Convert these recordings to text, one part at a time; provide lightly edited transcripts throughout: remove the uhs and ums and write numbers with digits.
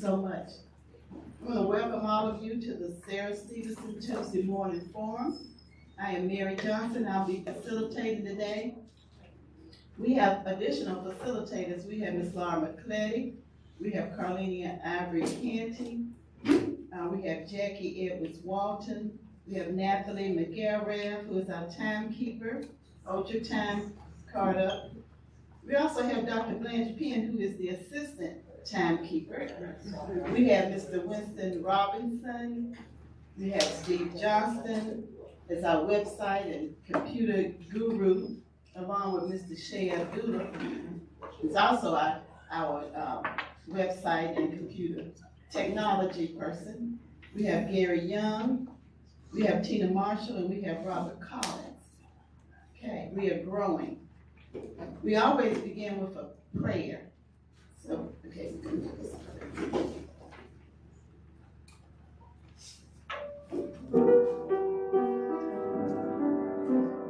so much. I want to welcome all of you to the Sarah Stevenson Tuesday Morning Forum. I am Mary Johnson. I'll be facilitating today. We have additional facilitators. We have Ms. Laura McCletty. We have Carlenia Ivory Canty. We have Jackie Edwards Walton. We have Nathalie McGarrett, who is our timekeeper. Hold your time card up. We also have Dr. Blanche Penn, who is the assistant timekeeper. We have Mr. Winston Robinson. We have Steve Johnston as our website and computer guru, along with Mr. Shea Abdullah, who's also our website and computer technology person. We have Gary Young. We have Tina Marshall, and we have Robert Collins. Okay, we are growing. We always begin with a prayer. So, okay, we can do this.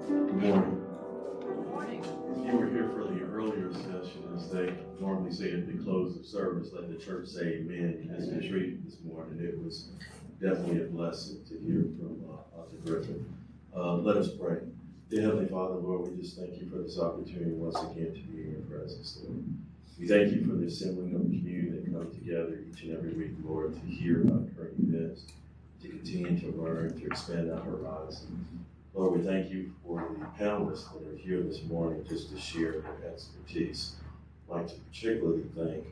Good morning. Good morning. If you were here for the earlier session, as they normally say at the close of service, let the church say amen. As we treated this morning, it was definitely a blessing to hear from Dr. Griffin. Let us pray. Dear Heavenly Father, Lord, we just thank you for this opportunity once again to be in your presence, Lord. We thank you for the assembling of the community that come together each and every week, Lord, to hear about current events, to continue to learn, to expand our horizon. Lord, we thank you for the panelists that are here this morning just to share their expertise. I'd like to particularly thank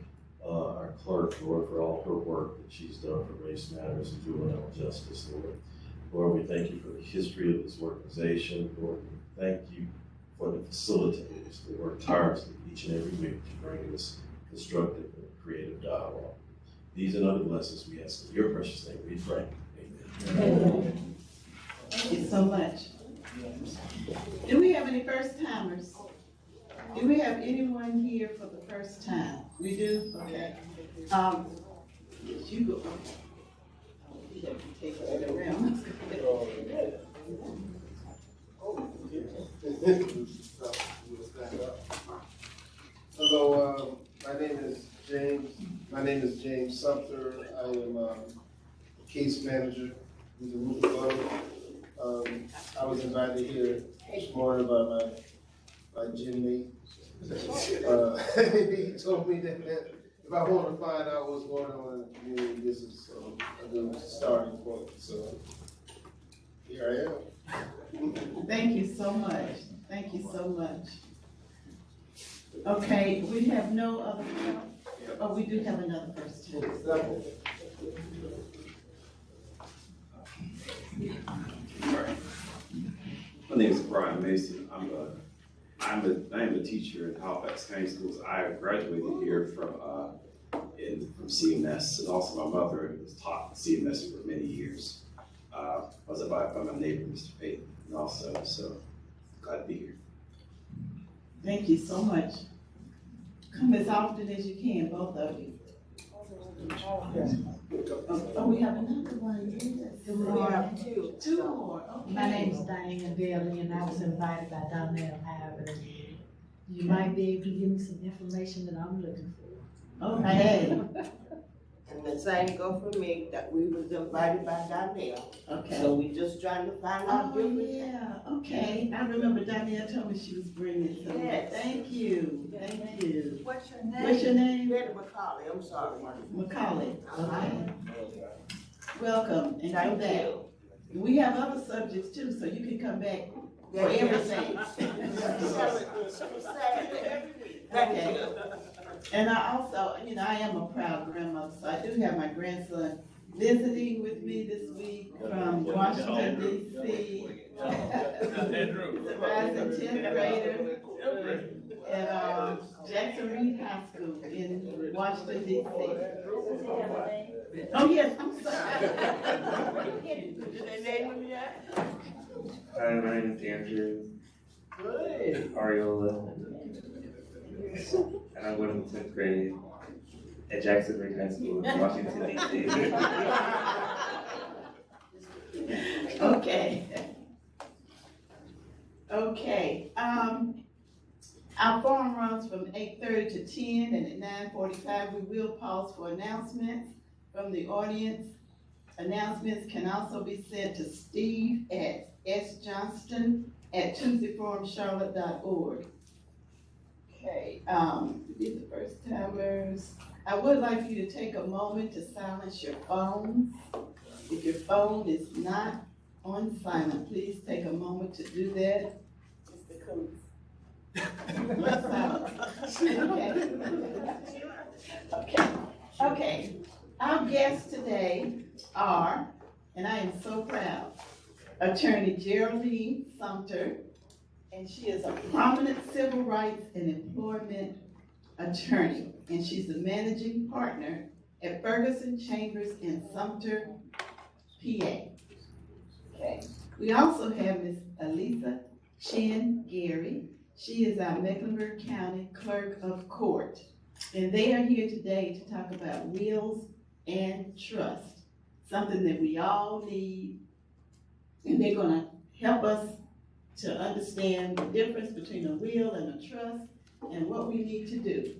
our clerk, Lord, for all her work that she's done for race matters and juvenile justice, Lord. Lord, we thank you for the history of this organization. Lord, we thank you for the facilitators that work tirelessly each and every week to bring this constructive and creative dialogue. These and other blessings we ask in your precious name we pray. Amen. Thank you so much. Do we have any first timers? Do we have anyone here for the first time? We do? Okay. Yes, you go. You have to take it around. Hello, my name is James Sumter. I am a case manager in the Roof Club. I was invited here this morning by my gym mate. He told me that if I want to find out what's going on in the community, this is a good starting point. So here I am. Thank you so much. Thank you so much. Okay, we have no other, oh, we do have another person. My name is Brian Mason. I am a teacher in Halifax County Schools. I graduated here from CMS, and also my mother was taught CMS for many years. I was invited by my neighbor, Mr. Payton, and also, so glad to be here. Thank you so much. Come as often as you can, both of you. Oh, we have another one. Yes. We have two more. Okay. My name is Diane Bailey, and I was invited by Donnell Howard. You might be able to give me some information that I'm looking for. Okay. And the same go for me, that we was invited by Donnell. Okay. So we just trying to find out. Oh, yeah, okay. I remember Donnell told me she was bringing some. Yes. Thank you, thank you. What's your name? What's your name? Betty McCauley, I'm sorry. Macaulay. Uh-huh. Welcome and come Thank back. you. We have other subjects too, so you can come back for Yeah, everything. Thank you. And I also, I am a proud grandmother, so I do have my grandson visiting with me this week from Washington, D.C. He's a rising 10th grader at Jackson Reed High School in Washington, D.C. Oh, yes, I'm sorry. Did they name him yet? Hi, my name is Andrew Ariola, and I'm going to 10th grade at Jackson Reed High School in Washington, D.C. Okay. Okay. Our forum runs from 8:30 to 10, and at 9:45, we will pause for announcements from the audience. Announcements can also be sent to Steve at sjohnston@tuesdayforumcharlotte.org. Okay, these are the first timers. I would like for you to take a moment to silence your phones. If your phone is not on silent, please take a moment to do that. Mr. Coons. Okay. Our guests today are, and I am so proud, Attorney Geraldine Sumter, and she is a prominent civil rights and employment attorney, and she's the managing partner at Ferguson Chambers in Sumter, PA. Okay. We also have Ms. Elisa Chinn Gary. She is our Mecklenburg County Clerk of Court, and they are here today to talk about wills and trust, something that we all need, and they're gonna help us to understand the difference between a will and a trust and what we need to do.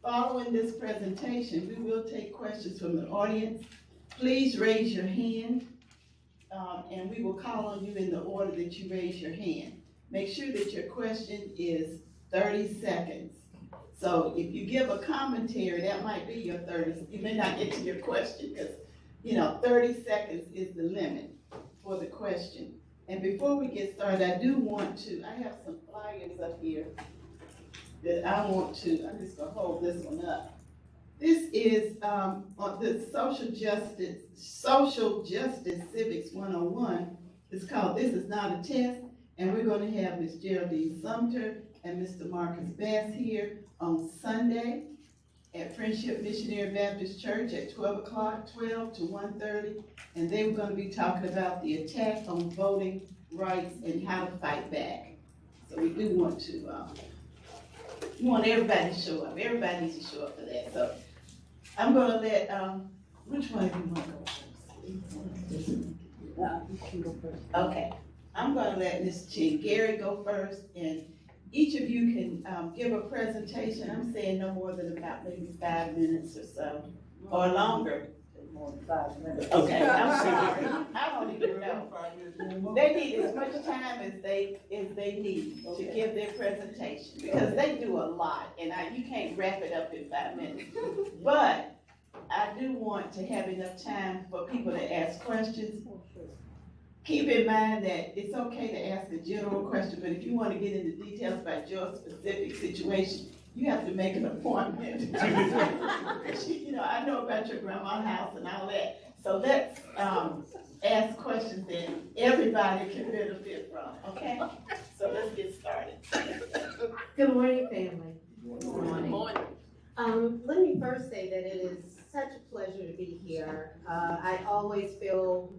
Following this presentation, we will take questions from the audience. Please raise your hand, and we will call on you in the order that you raise your hand. Make sure that your question is 30 seconds. So if you give a commentary, that might be your 30, you may not get to your question because, 30 seconds is the limit for the question. And before we get started, I have some flyers up here that I'm just gonna hold this one up. This is on the Social Justice Civics 101. It's called This Is Not a Test, and we're gonna have Ms. Geraldine Sumter and Mr. Marcus Bass here on Sunday at Friendship Missionary Baptist Church at 12 o'clock, 12 to 1:30, and they were gonna be talking about the attack on voting rights and how to fight back. So we do want to, we want everybody to show up. Everybody needs to show up for that. So I'm gonna let, which one of you want to go first? Okay, I'm gonna let Ms. Chinn Gary go first, and each of you can give a presentation. I'm saying no more than about maybe 5 minutes or so, or longer. More than 5 minutes. Okay, I'm sorry. I don't even know. They need as much time as they need to give their presentation, because they do a lot, and you can't wrap it up in 5 minutes. But I do want to have enough time for people to ask questions. Keep in mind that it's okay to ask a general question, but if you want to get into details about your specific situation, you have to make an appointment. I know about your grandma's house and all that. So let's ask questions that everybody can benefit from, okay? So let's get started. Good morning, family. Good morning. Let me first say that it is such a pleasure to be here. I always feel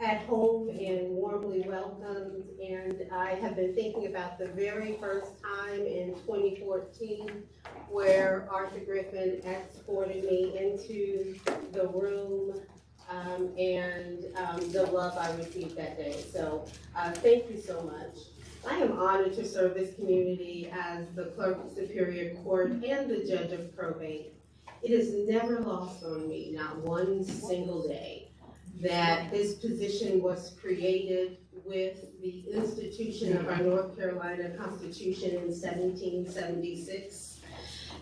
at home and warmly welcomed, and I have been thinking about the very first time in 2014 where Arthur Griffin escorted me into the room and the love I received that day. So thank you so much. I am honored to serve this community as the Clerk of Superior Court and the Judge of Probate. It is never lost on me, not one single day, that this position was created with the institution of our North Carolina Constitution in 1776,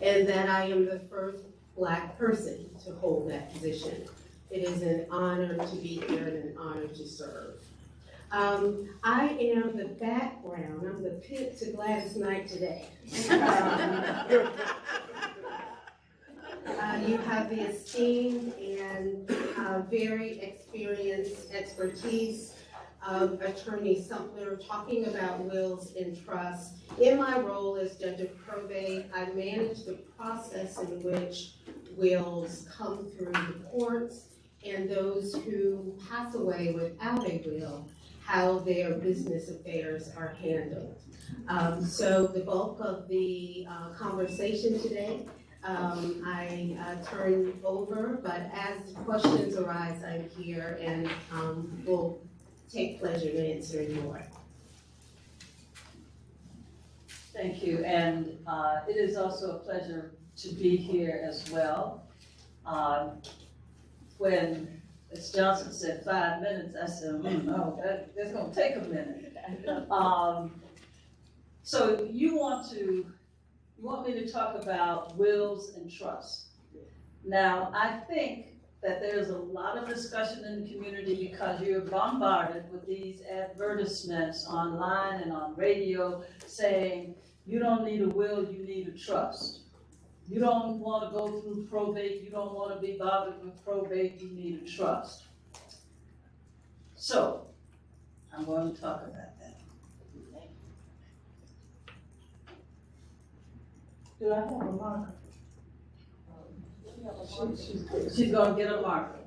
and that I am the first Black person to hold that position. It is an honor to be here and an honor to serve. I am the background, I'm the pit to Gladys Knight today. You have the esteemed and very experienced expertise of Attorney Sumter talking about wills and trusts. In my role as Judge of Probate, I manage the process in which wills come through the courts and those who pass away without a will, how their business affairs are handled. So the bulk of the conversation today I turn over, but as questions arise, I'm here and will take pleasure in answering more. Thank you, and it is also a pleasure to be here as well. When Ms. Johnson said 5 minutes, I said, no, that's gonna take a minute. So you want me to talk about wills and trusts. Now, I think that there's a lot of discussion in the community because you're bombarded with these advertisements online and on radio saying, you don't need a will, you need a trust. You don't want to go through probate, you don't want to be bothered with probate, you need a trust. So, I'm going to talk about that. Do I have a marker? She's going to get a marker.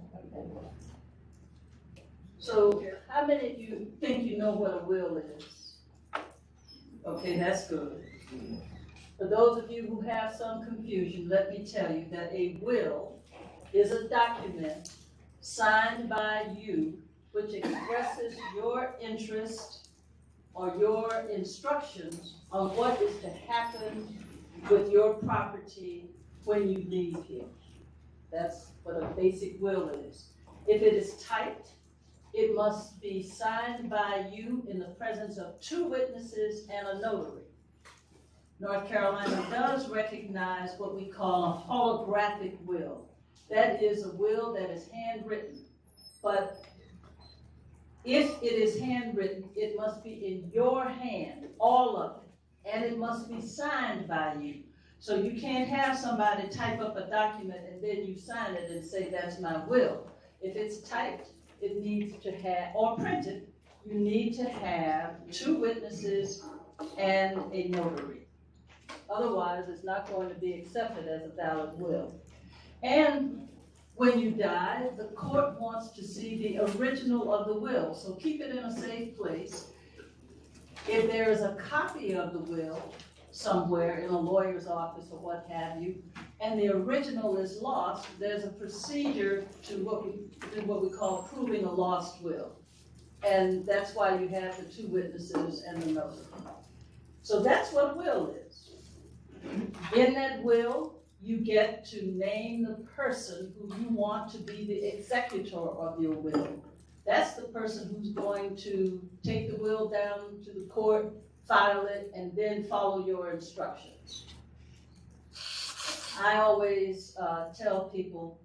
So, how many of you think you know what a will is? Okay, that's good. For those of you who have some confusion, let me tell you that a will is a document signed by you which expresses your interest or your instructions on what is to happen with your property when you leave here. That's what a basic will is. If it is typed, it must be signed by you in the presence of 2 witnesses and a notary. North Carolina does recognize what we call a holographic will. That is a will that is handwritten. But if it is handwritten, it must be in your hand, all of it, and it must be signed by you. So you can't have somebody type up a document and then you sign it and say, that's my will. If it's typed, it needs to have, or printed, you need to have 2 witnesses and a notary. Otherwise, it's not going to be accepted as a valid will. And when you die, the court wants to see the original of the will, so keep it in a safe place. If there is a copy of the will somewhere in a lawyer's office or what have you, and the original is lost, there's a procedure to what we call proving a lost will. And that's why you have the 2 witnesses and the notary. So that's what a will is. In that will, you get to name the person who you want to be the executor of your will. That's the person who's going to take the will down to the court, file it, and then follow your instructions. I always tell people,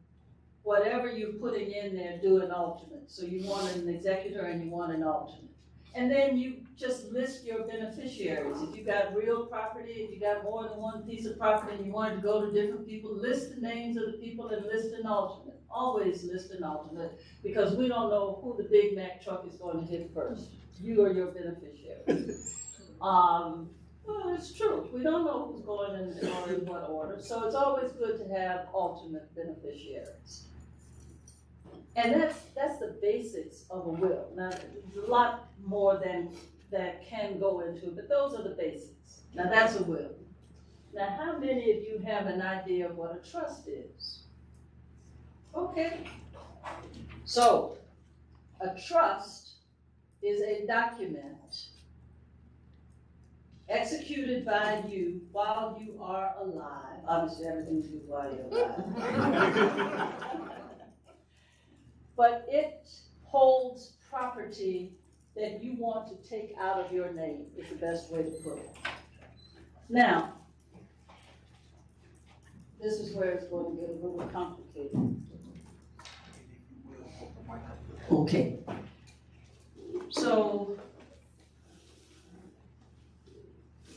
whatever you're putting in there, do an alternate. So you want an executor and you want an alternate. And then you just list your beneficiaries. If you got real property, if you got more than 1 piece of property and you wanted to go to different people, list the names of the people and list an alternate. Always list an alternate, because we don't know who the Big Mac truck is going to hit first, you or your beneficiary. Well, it's true. We don't know who's going in or in what order, so it's always good to have alternate beneficiaries. And that's the basics of a will. Now, there's a lot more than that can go into it, but those are the basics. Now, that's a will. Now, how many of you have an idea of what a trust is? Okay. So, a trust is a document executed by you while you are alive. Obviously, everything's due while you're alive. But it holds property that you want to take out of your name, is the best way to put it. Now, this is where it's going to get a little complicated. Okay. So,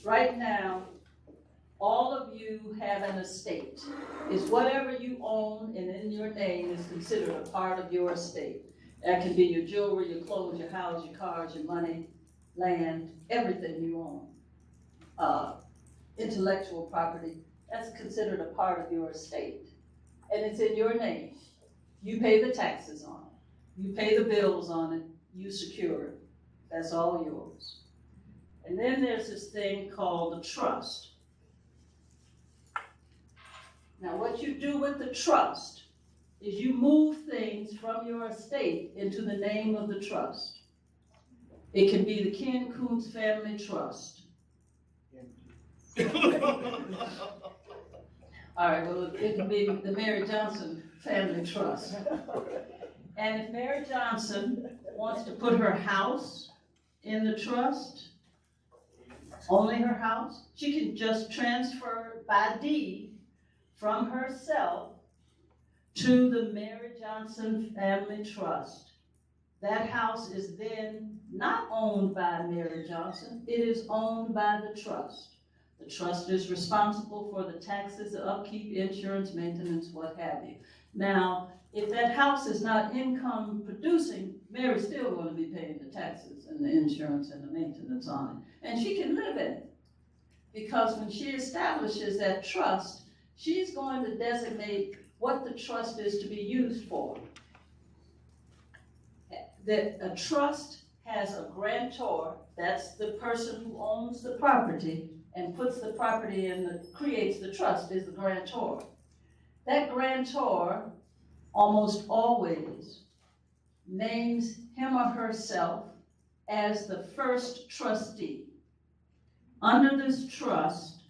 right now, all of you have an estate. It's whatever you own and in your name is considered a part of your estate. That can be your jewelry, your clothes, your house, your cars, your money, land, everything you own. Intellectual property, that's considered a part of your estate. And it's in your name. You pay the taxes on it. You pay the bills on it. You secure it. That's all yours. And then there's this thing called a trust. Now, what you do with the trust is you move things from your estate into the name of the trust. It can be the Ken Coons Family Trust. All right, well, it can be the Mary Johnson Family Trust. And if Mary Johnson wants to put her house in the trust, only her house, she can just transfer by deed from herself to the Mary Johnson Family Trust. That house is then not owned by Mary Johnson, it is owned by the trust. The trust is responsible for the taxes, the upkeep, insurance, maintenance, what have you. Now, if that house is not income producing, Mary's still going to be paying the taxes and the insurance and the maintenance on it. And she can live in it. Because when she establishes that trust, she's going to designate what the trust is to be used for. That a trust has a grantor, that's the person who owns the property and puts the property in creates the trust, is the grantor. That grantor almost always names him or herself as the first trustee. Under this trust,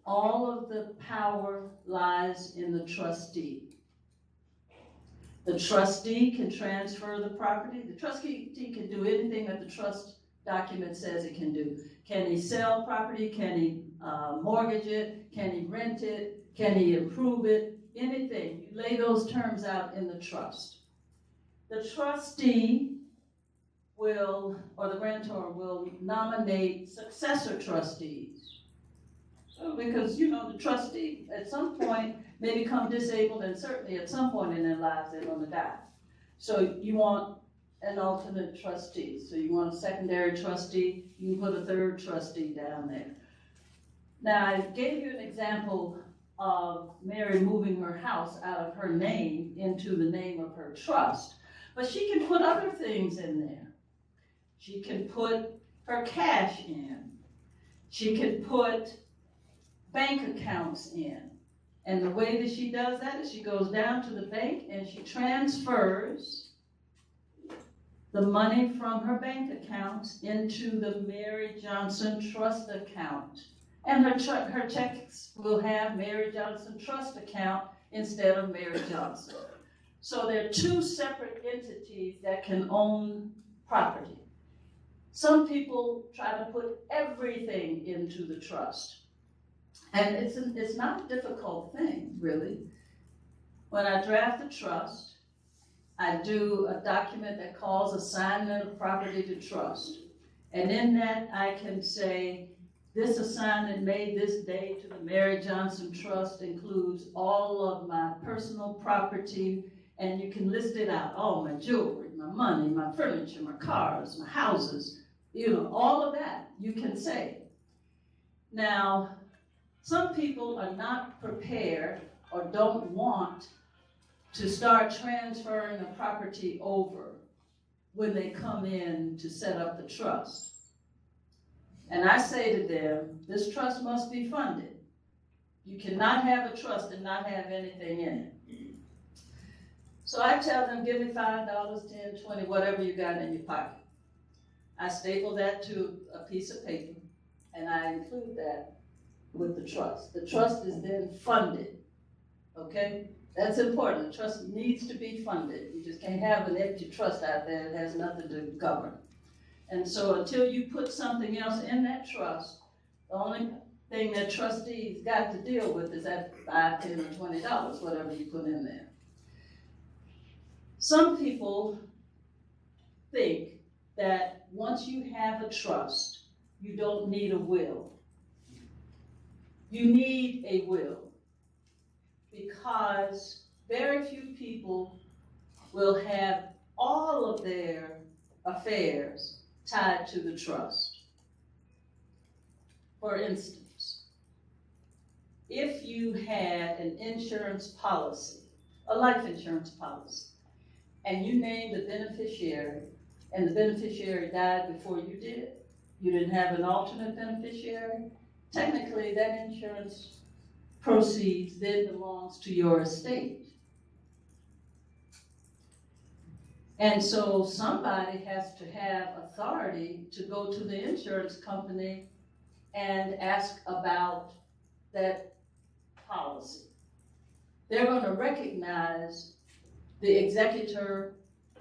all of the power lies in the trustee. The trustee can transfer the property. The trustee can do anything that the trust document says it can do. Can he sell property? Can he mortgage it? Can he rent it? Can he improve it? Anything. You lay those terms out in the trust. The trustee will, or the grantor will nominate successor trustees. So because, the trustee at some point may become disabled, and certainly at some point in their lives they're going to die. So you want an alternate trustee. So you want a secondary trustee, you can put a third trustee down there. Now, I gave you an example of Mary moving her house out of her name into the name of her trust, but she can put other things in there. She can put her cash in. She can put bank accounts in. And the way that she does that is she goes down to the bank and she transfers the money from her bank accounts into the Mary Johnson Trust account. And her checks will have Mary Johnson Trust account instead of Mary Johnson. So there are two separate entities that can own property. Some people try to put everything into the trust. And it's not a difficult thing, really. When I draft a trust, I do a document that calls assignment of property to trust. And in that, I can say, this assignment made this day to the Mary Johnson Trust includes all of my personal property, and you can list it out. All my jewelry, my money, my furniture, my cars, my houses, all of that you can say. Now, some people are not prepared or don't want to start transferring a property over when they come in to set up the trust. And I say to them, this trust must be funded. You cannot have a trust and not have anything in it. So I tell them, give me $5, $10, $20, whatever you got in your pocket. I staple that to a piece of paper, and I include that with the trust. The trust is then funded, okay? That's important. The trust needs to be funded. You just can't have an empty trust out there that has nothing to govern. And so until you put something else in that trust, the only thing that trustees got to deal with is that $5, $10, or $20, whatever you put in there. Some people think that once you have a trust, you don't need a will. You need a will because very few people will have all of their affairs tied to the trust. For instance, if you had an insurance policy, a life insurance policy, and you named a beneficiary, and the beneficiary died before you did, you didn't have an alternate beneficiary, technically that insurance proceeds then belongs to your estate. And so somebody has to have authority to go to the insurance company and ask about that policy. They're going to recognize the executor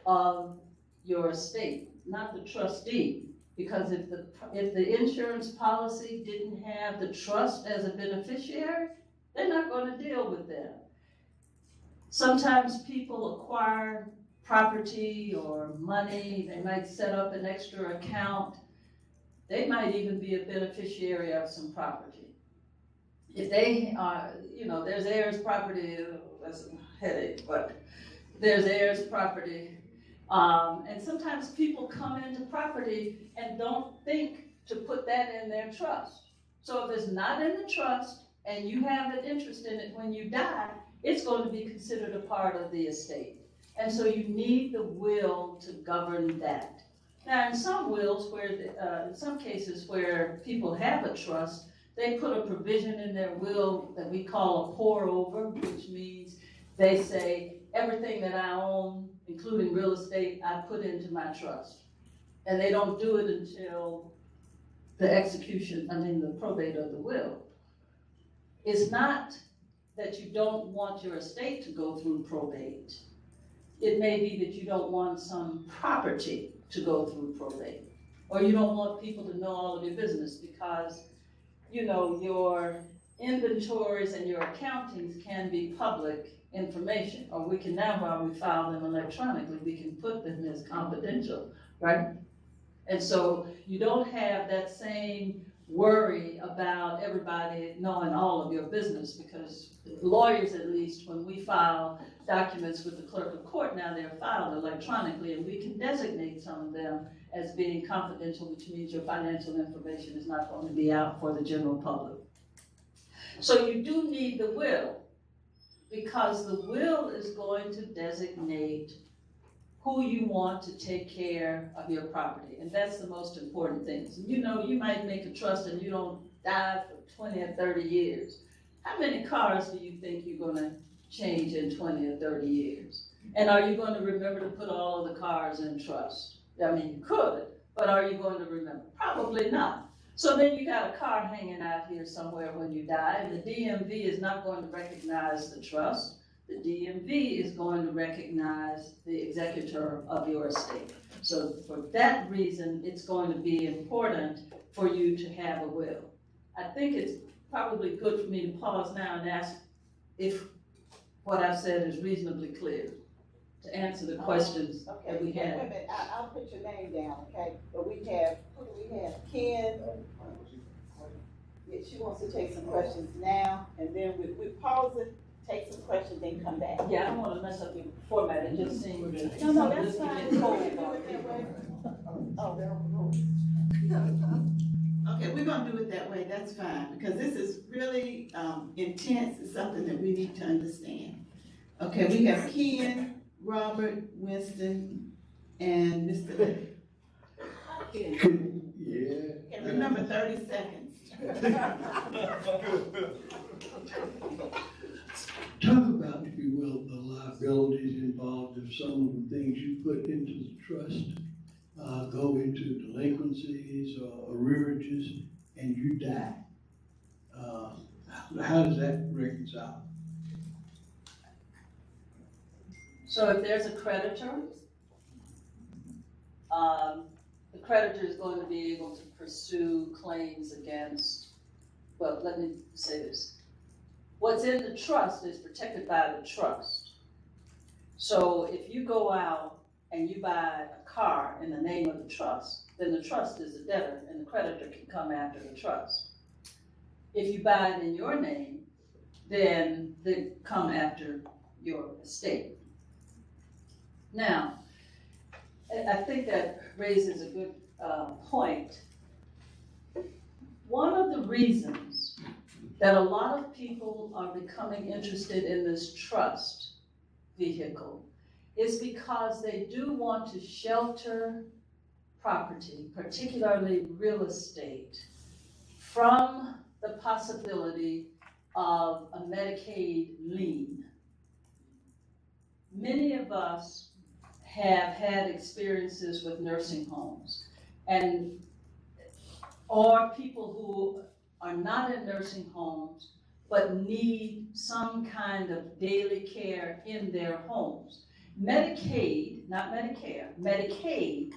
of your estate, not the trustee. Because if the insurance policy didn't have the trust as a beneficiary, they're not going to deal with them. Sometimes people acquire property or money, they might set up an extra account. They might even be a beneficiary of some property. If they are, there's heirs property, that's a headache, but there's heirs property. And sometimes people come into property and don't think to put that in their trust. So if it's not in the trust and you have an interest in it when you die, it's going to be considered a part of the estate. And so you need the will to govern that. Now, in some wills, in some cases where people have a trust, they put a provision in their will that we call a pour over, which means they say, everything that I own, including real estate, I put into my trust. And they don't do it until the the probate of the will. It's not that you don't want your estate to go through probate. It may be that you don't want some property to go through probate, or you don't want people to know all of your business because, your inventories and your accountings can be public information, or we can now, while we file them electronically, we can put them as confidential, right? And so you don't have that same worry about everybody knowing all of your business, because lawyers, at least, when we file documents with the clerk of court, now they're filed electronically, and we can designate some of them as being confidential, which means your financial information is not going to be out for the general public. So you do need the will, because the will is going to designate who you want to take care of your property. And that's the most important thing. So, you might make a trust and you don't die for 20 or 30 years. How many cars do you think you're going to change in 20 or 30 years? And are you going to remember to put all of the cars in trust? I mean, you could, but are you going to remember? Probably not. So then you got a car hanging out here somewhere when you die, and the DMV is not going to recognize the trust. The DMV is going to recognize the executor of your estate. So for that reason, it's going to be important for you to have a will. I think it's probably good for me to pause now and ask if what I've said is reasonably clear, to answer the questions that we have. Wait a minute, I'll put your name down, okay? But who do we have? Ken? Yeah, she wants to take some questions now, and then we pause it, take some questions, then come back. Yeah, I don't want to mess up your format. It just seems No, that's fine. Okay, we're gonna do it that way, that's fine, because this is really intense, it's something that we need to understand. Okay, we have Ken, Robert, Winston, and Mr. Lee. Yeah. Okay, remember 30 seconds. Talk about, if you will, the liabilities involved if some of the things you put into the trust go into delinquencies or arrearages and you die. How does that reconcile? So if there's a creditor, the creditor is going to be able to pursue claims against, well, let me say this. What's in the trust is protected by the trust. So if you go out and you buy a car in the name of the trust, then the trust is the debtor and the creditor can come after the trust. If you buy it in your name, then they come after your estate. Now, I think that raises a good point. One of the reasons that a lot of people are becoming interested in this trust vehicle is because they do want to shelter property, particularly real estate, from the possibility of a Medicaid lien. Many of us have had experiences with nursing homes, or people who are not in nursing homes but need some kind of daily care in their homes. Medicaid, not Medicare, Medicaid,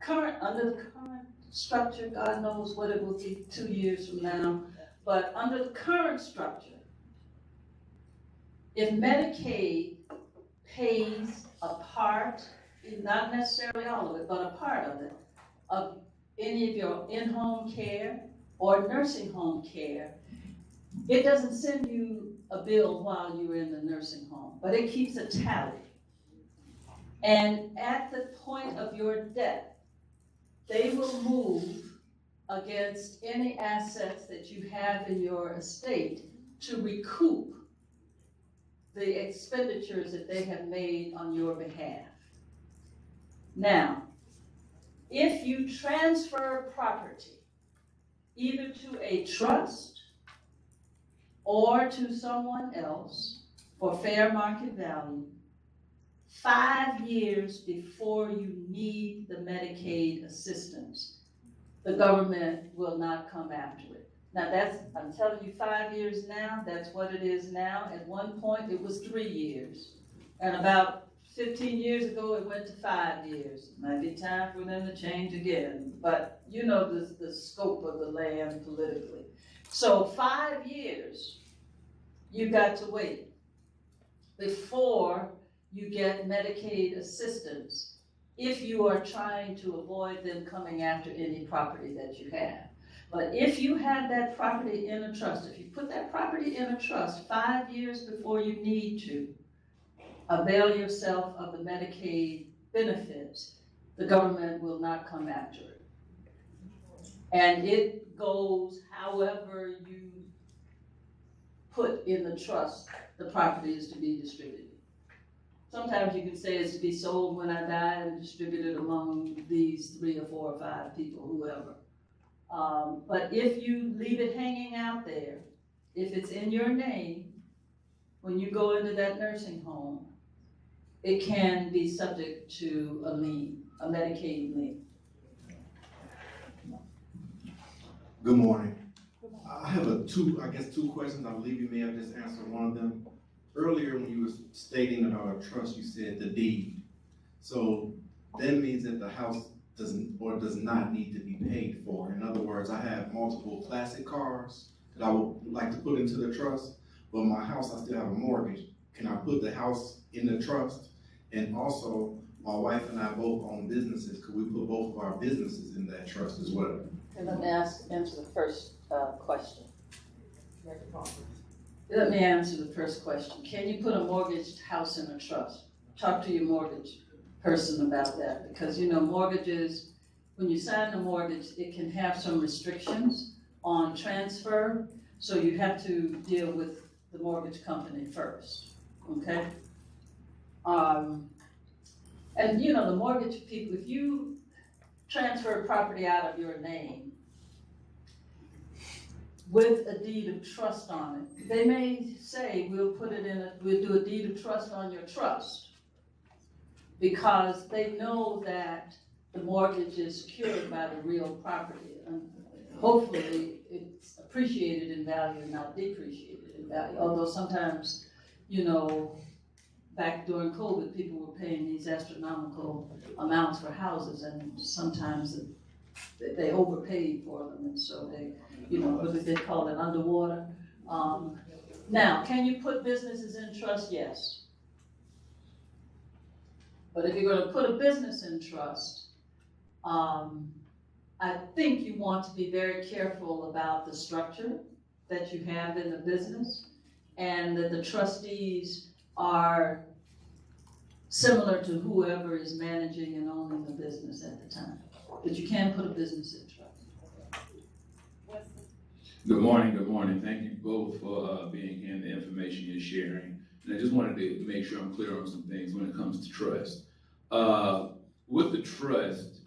under the current structure, God knows what it will be 2 years from now, but under the current structure, if Medicaid pays a part, not necessarily all of it, but a part of it, of any of your in-home care or nursing home care, it doesn't send you a bill while you're in the nursing home, but it keeps a tally. And at the point of your death, they will move against any assets that you have in your estate to recoup the expenditures that they have made on your behalf. Now, if you transfer property either to a trust or to someone else for fair market value, 5 years before you need the Medicaid assistance, the government will not come after it. Now I'm telling you 5 years now, that's what it is now. At one point, it was 3 years. And about 15 years ago, it went to 5 years. Might be time for them to change again. But you know the scope of the land politically. So 5 years, you've got to wait before you get Medicaid assistance if you are trying to avoid them coming after any property that you have. But if you have that property in a trust, if you put that property in a trust 5 years before you need to avail yourself of the Medicaid benefits, the government will not come after it. And it goes however you put in the trust the property is to be distributed. Sometimes you can say it's to be sold when I die and distributed among these 3 or 4 or 5 people, whoever. But if you leave it hanging out there, if it's in your name, when you go into that nursing home, it can be subject to a lien, a Medicaid lien. Good morning. I have two questions. I believe you may have just answered one of them. Earlier, when you were stating about a trust, you said the deed. So that means that the house does not need to be paid for. In other words, I have multiple classic cars that I would like to put into the trust, but my house, I still have a mortgage. Can I put the house in the trust? And also, my wife and I both own businesses. Could we put both of our businesses in that trust as well? Okay, let me answer the first question. Let me answer the first question. Can you put a mortgaged house in a trust? Talk to your mortgage person about that, because you know mortgages, when you sign the mortgage, it can have some restrictions on transfer, so you have to deal with the mortgage company first, okay? And you know, the mortgage people, if you transfer property out of your name with a deed of trust on it, they may say, we'll do a deed of trust on your trust, because they know that the mortgage is secured by the real property. And hopefully it's appreciated in value and not depreciated in value. Although sometimes, you know, back during COVID, people were paying these astronomical amounts for houses, and sometimes they overpaid for them, and so they, you know, what do they call it, underwater? Now, can you put businesses in trust? Yes. But if you're going to put a business in trust, I think you want to be very careful about the structure that you have in the business, and that the trustees are similar to whoever is managing and owning the business at the time. But you can put a business in trust. Good morning. Thank you both for being here and the information you're sharing. And I just wanted to make sure I'm clear on some things when it comes to trust. With the trust,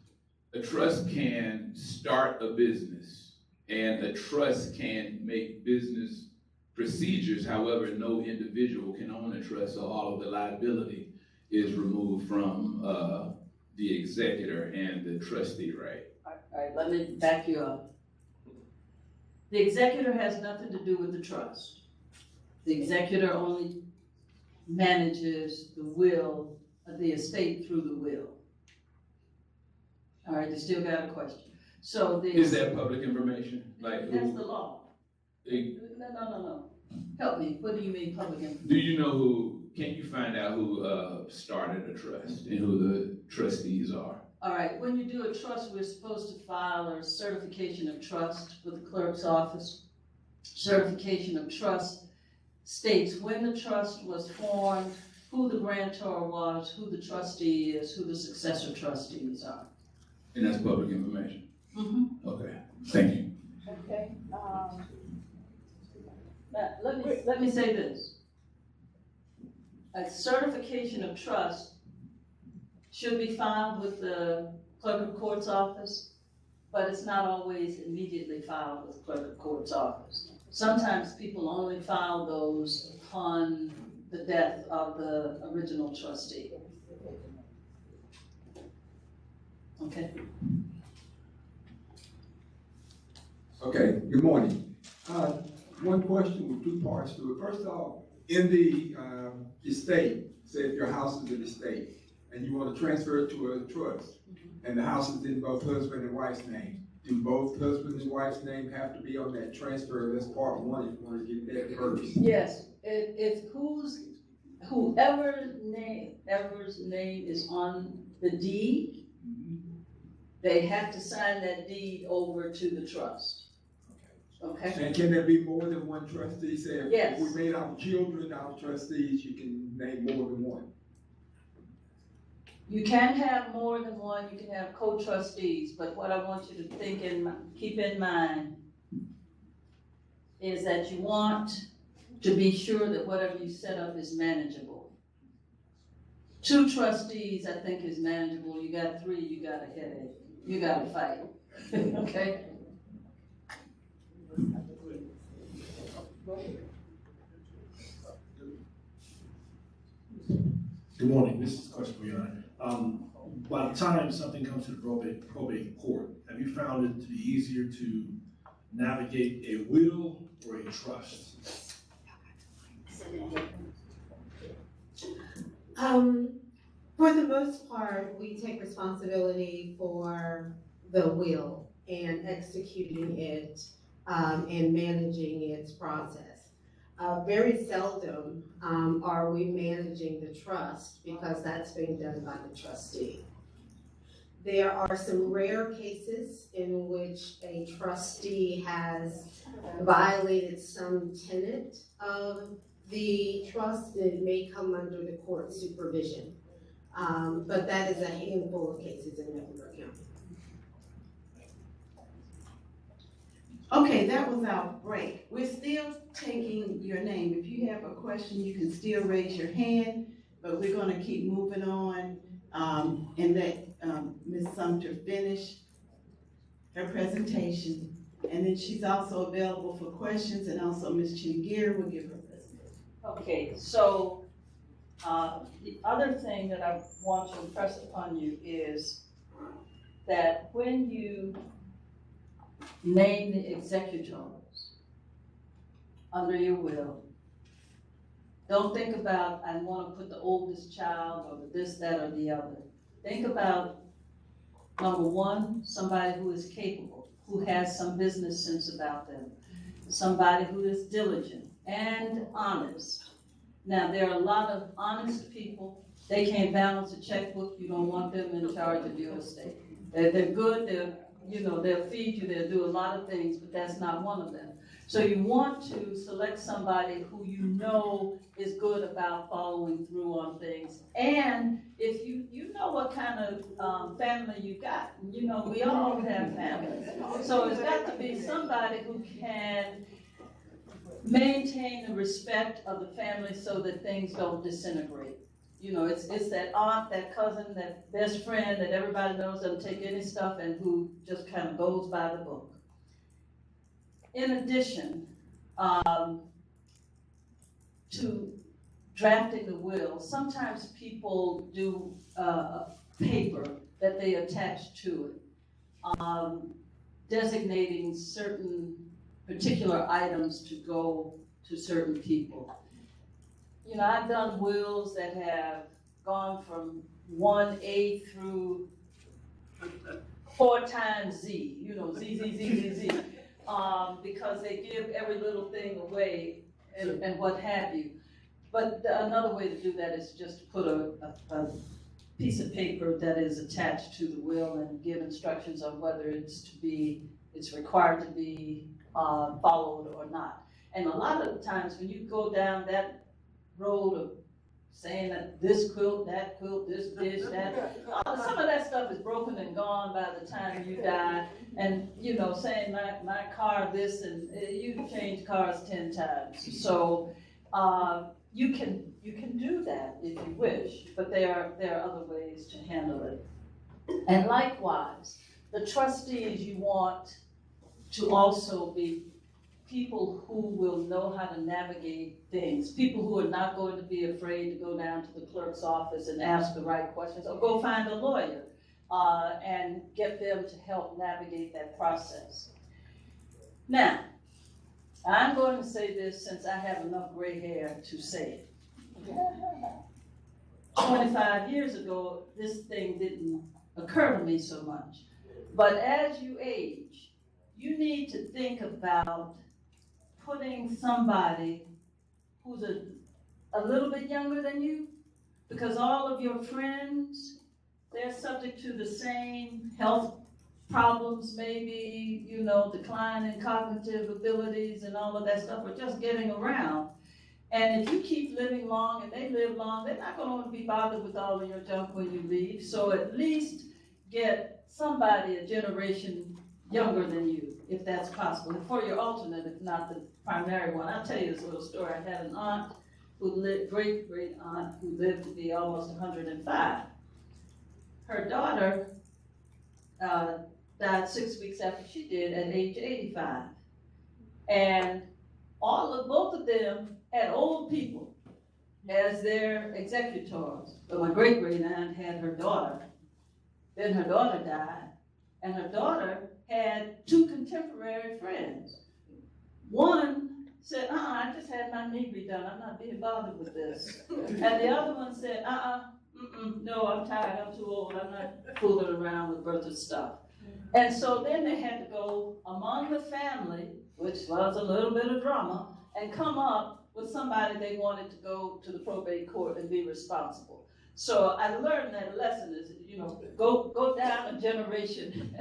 a trust can start a business, and a trust can make business procedures. However, no individual can own a trust, so all of the liability is removed from, the executor and the trustee, right? All right, let me back you up. The executor has nothing to do with the trust. The executor only manages the will of the estate through the will. All right, you still got a question. So the. Is that public information? Like That's who? the law. eh, No. Help me, what do you mean public information? Do you know who, can you find out who, started a trust and who the trustees are? All right, when you do a trust, we're supposed to file a certification of trust with the clerk's office. Certification of trust states when the trust was formed, who the grantor was, who the trustee is, who the successor trustees are. And that's public information? Mm-hmm. Okay, thank you. Okay, now, let me say this. A certification of trust should be filed with the clerk of court's office, but it's not always immediately filed with the clerk of court's office. Sometimes people only file those upon the death of the original trustee. Okay. Okay, good morning. One question with two parts to it. First off, in the estate, say if your house is an estate and you want to transfer it to a trust, and the house is in both husband and wife's name, do both husband and wife's name have to be on that transfer? That's part one, if you want to get that first. Yes, it's whoever's name is on the deed, they have to sign that deed over to the trust. Okay? And can there be more than one trustee? Say Yes. if we made our children our trustees, you can name more than one. You can have more than one, you can have co-trustees, but what I want you to keep in mind is that you want to be sure that whatever you set up is manageable. 2 trustees, I think, is manageable. You got 3, you got a headache. You got to fight. Okay? Good morning. This is a question for you, Honor. By the time something comes to the probate court, have you found it to be easier to navigate a will or a trust? For the most part, we take responsibility for the will and executing it and managing its process. Very seldom are we managing the trust because that's being done by the trustee. There are some rare cases in which a trustee has violated some tenet of the trust, and it may come under the court supervision. But that is a handful of cases in Mecklenburg County. Okay, that was our break. We're still taking your name. If you have a question, you can still raise your hand, but we're gonna keep moving on and let Ms. Sumter finish her presentation. And then she's also available for questions, and also Ms. Chinn will give her presentation. Okay, so the other thing that I want to impress upon you is that when you name the executors under your will, don't think about, I want to put the oldest child or the this, that, or the other. Think about, number one, somebody who is capable, who has some business sense about them, somebody who is diligent and honest. Now, there are a lot of honest people. They can't balance a checkbook. You don't want them in charge of your estate. They're good. They'll feed you. They'll do a lot of things, but that's not one of them. So you want to select somebody who you know is good about following through on things. And if you know what kind of family you got, we all have families. So it's got to be somebody who can maintain the respect of the family so that things don't disintegrate. It's that aunt, that cousin, that best friend that everybody knows doesn't take any stuff and who just kind of goes by the book. In addition, to drafting the will, sometimes people do a paper that they attach to it, designating certain particular items to go to certain people. You know, I've done wills that have gone from 1A through 4 times Z, you know, Z, because they give every little thing away and what have you. But another way to do that is just to put a piece of paper that is attached to the will and give instructions on whether it's required to be followed or not. And a lot of the times when you go down that road of saying that this quilt, this dish, that, some of that stuff is broken and gone by the time you die. And, you know, saying my car this, and you can change cars 10 times. So you can do that if you wish, but there are other ways to handle it. And likewise, the trustees you want to also be people who will know how to navigate things, people who are not going to be afraid to go down to the clerk's office and ask the right questions, or go find a lawyer and get them to help navigate that process. Now, I'm going to say this since I have enough gray hair to say it. 25 years ago, this thing didn't occur to me so much. But as you age, you need to think about putting somebody who's a little bit younger than you, because all of your friends, they're subject to the same health problems, maybe, you know, decline in cognitive abilities and all of that stuff, or just getting around. And if you keep living long and they live long, they're not going to be bothered with all of your junk when you leave. So at least get somebody a generation younger than you, if that's possible. And for your alternate, if not the primary one. I'll tell you this little story. I had an aunt who lived, great aunt, who lived to be almost 105. Her daughter died 6 weeks after she did at age 85. And both of them had old people as their executors. But my great aunt had her daughter. Then her daughter died, and her daughter had 2 contemporary friends. One said, I just had my knee redone. I'm not being bothered with this. And the other one said, no, I'm tired. I'm too old. I'm not fooling around with birth stuff. And so then they had to go among the family, which was a little bit of drama, and come up with somebody they wanted to go to the probate court and be responsible. So I learned that lesson is, you know, go down a generation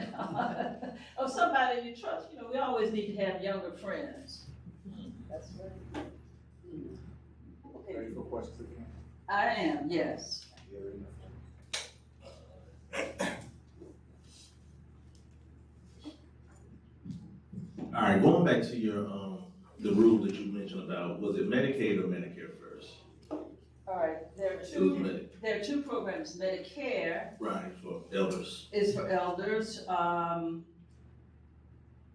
of somebody you trust. You know, we always need to have younger friends. That's right. Okay. Ready for questions again? I am, yes. All right, going back to your the rule that you mentioned about, was it Medicaid or Medicare first? All right, there are two programs. Medicare, right, for elders, is for elders.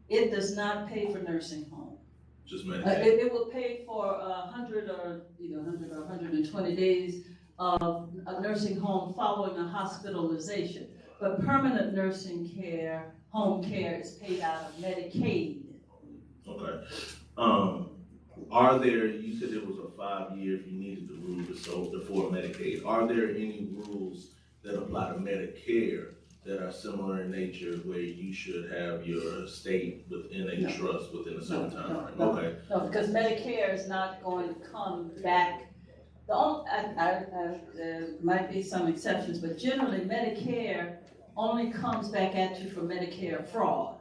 It does not pay for nursing home. Just Medicaid. It will pay for 100 or 120 days of a nursing home following a hospitalization. But permanent nursing care, home care, is paid out of Medicaid. Okay. Are there, you said it was a 5-year if you needed the rule for Medicaid. Are there any rules that apply to Medicare that are similar in nature where you should have your estate within a trust within a certain time frame? Okay. No, because Medicare is not going to come back. There might be some exceptions, but generally Medicare only comes back at you for Medicare fraud.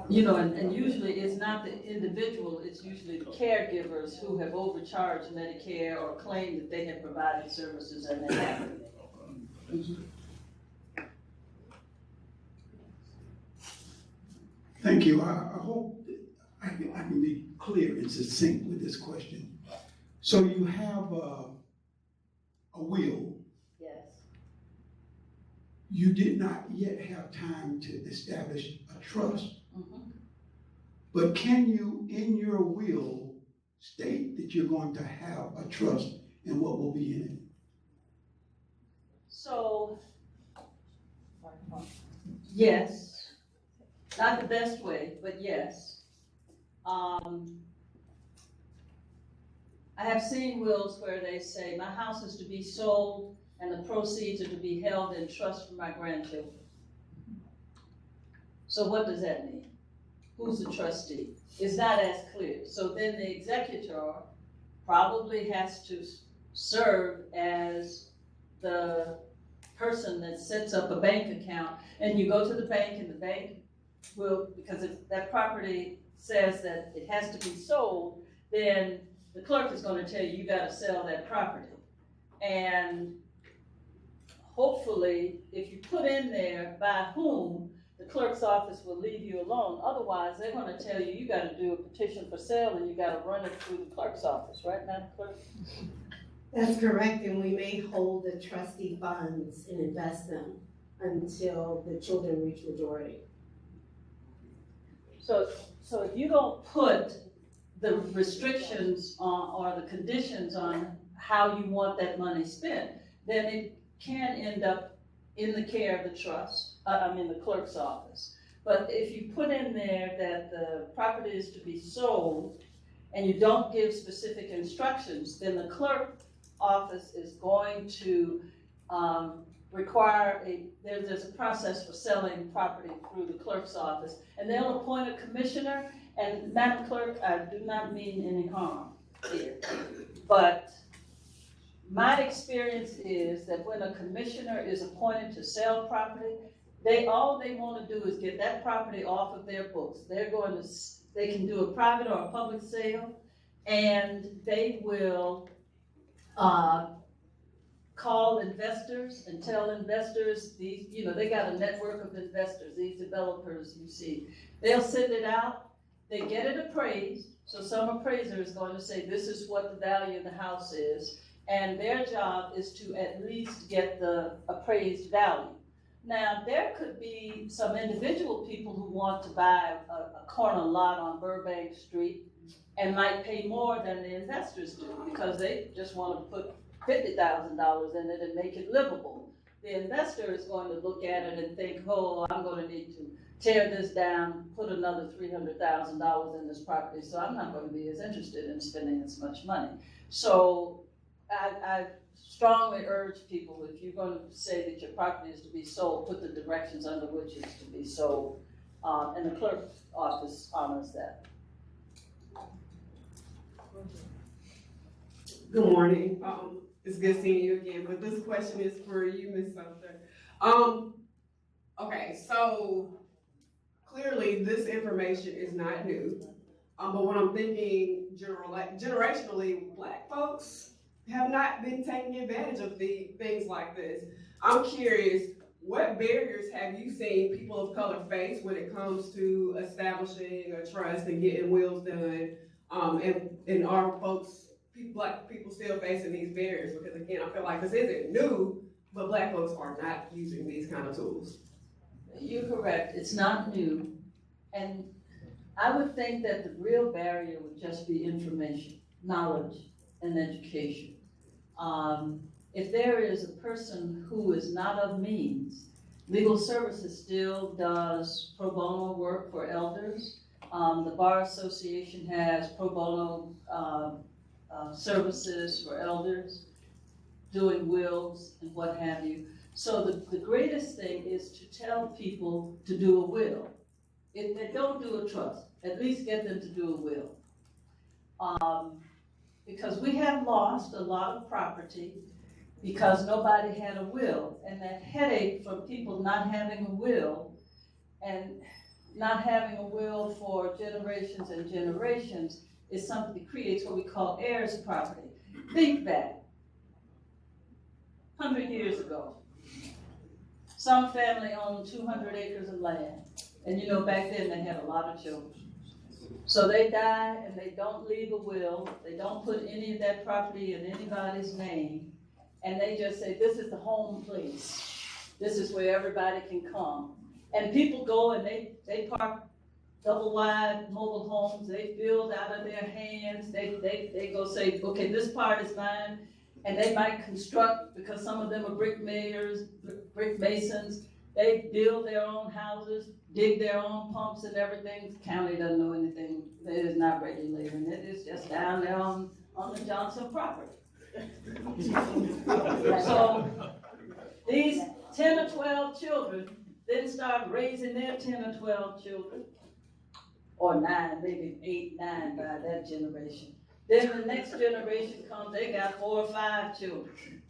You know, and usually it's not the individual, it's usually the caregivers who have overcharged Medicare or claim that they have provided services and they haven't. Thank you. I hope I can be clear and succinct with this question. So you have a will. Yes. You did not yet have time to establish a trust. Mm-hmm. But can you, in your will, state that you're going to have a trust and what will be in it? So, yes, not the best way, but yes. I have seen wills where they say, my house is to be sold and the proceeds are to be held in trust for my grandchildren. So what does that mean? Who's the trustee? It's not as clear. So then the executor probably has to serve as the person that sets up a bank account, and you go to the bank and the bank will, because if that property says that it has to be sold, then the clerk is going to tell you, you got to sell that property. And hopefully, if you put in there by whom, the clerk's office will leave you alone. Otherwise, they're going to tell you, you got to do a petition for sale and you got to run it through the clerk's office, right, Madam Clerk? That's correct, and we may hold the trustee funds and invest them until the children reach majority. So if you don't put the restrictions on, or the conditions on how you want that money spent, then it can end up in the care of the trust, the clerk's office. But if you put in there that the property is to be sold and you don't give specific instructions, then the clerk office is going to require there's a process for selling property through the clerk's office, and they'll appoint a commissioner. And Madam Clerk, I do not mean any harm here, but my experience is that when a commissioner is appointed to sell property, all they want to do is get that property off of their books. They can do a private or a public sale, and they will call investors and tell investors, they got a network of investors, these developers you see. They'll send it out, they get it appraised, so some appraiser is going to say this is what the value of the house is, and their job is to at least get the appraised value. Now, there could be some individual people who want to buy a corner lot on Burbank Street and might pay more than the investors do because they just want to put $50,000 in it and make it livable. The investor is going to look at it and think, oh, I'm going to need to tear this down, put another $300,000 in this property, so I'm not going to be as interested in spending as much money. So I strongly urge people, if you're going to say that your property is to be sold, put the directions under which it's to be sold, and the clerk's office honors that. Good morning. It's good seeing you again, but this question is for you, Ms. Sumter. Okay, so clearly this information is not new, but when I'm thinking generationally, Black folks have not been taking advantage of things like this. I'm curious, what barriers have you seen people of color face when it comes to establishing a trust and getting wills done? And are Black people still facing these barriers? Because again, I feel like this isn't new, but Black folks are not using these kind of tools. You're correct, it's not new. And I would think that the real barrier would just be information, knowledge, and education. If there is a person who is not of means, Legal Services still does pro bono work for elders. The Bar Association has pro bono services for elders, doing wills and what have you. So the greatest thing is to tell people to do a will. If they don't do a trust, at least get them to do a will. Because we have lost a lot of property because nobody had a will. And that headache from people not having a will and not having a will for generations and generations is something that creates what we call heirs property. Think back, 100 years ago, some family owned 200 acres of land. And you know, back then they had a lot of children. So they die and they don't leave a will, they don't put any of that property in anybody's name, and they just say, this is the home place. This is where everybody can come. And people go and they park double wide mobile homes, they build out of their hands, they go say, okay, this part is mine, and they might construct, because some of them are brick masons, they build their own houses, dig their own pumps and everything. The county doesn't know anything, it is not regulating it, it's just down there on the Johnson property. So, these 10 or 12 children then start raising their 10 or 12 children, or 9, maybe 8, 9 by that generation. Then the next generation comes, they got 4 or 5 children.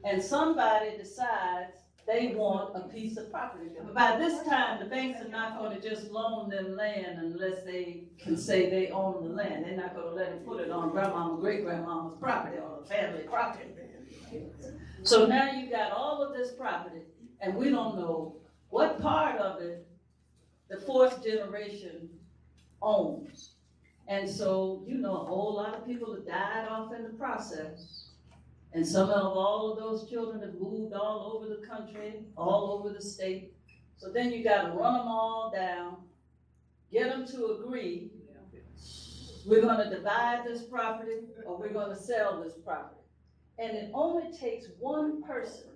And somebody decides they want a piece of property. But by this time, the banks are not going to just loan them land unless they can say they own the land. They're not going to let them put it on grandmama, great-grandmama's property or the family property. So now you got all of this property, and we don't know what part of it the 4th generation owns. And so, you know, a whole lot of people have died off in the process. And some of all of those children have moved all over the country, all over the state. So then you got to run them all down, get them to agree, we're going to divide this property or we're going to sell this property. And it only takes one person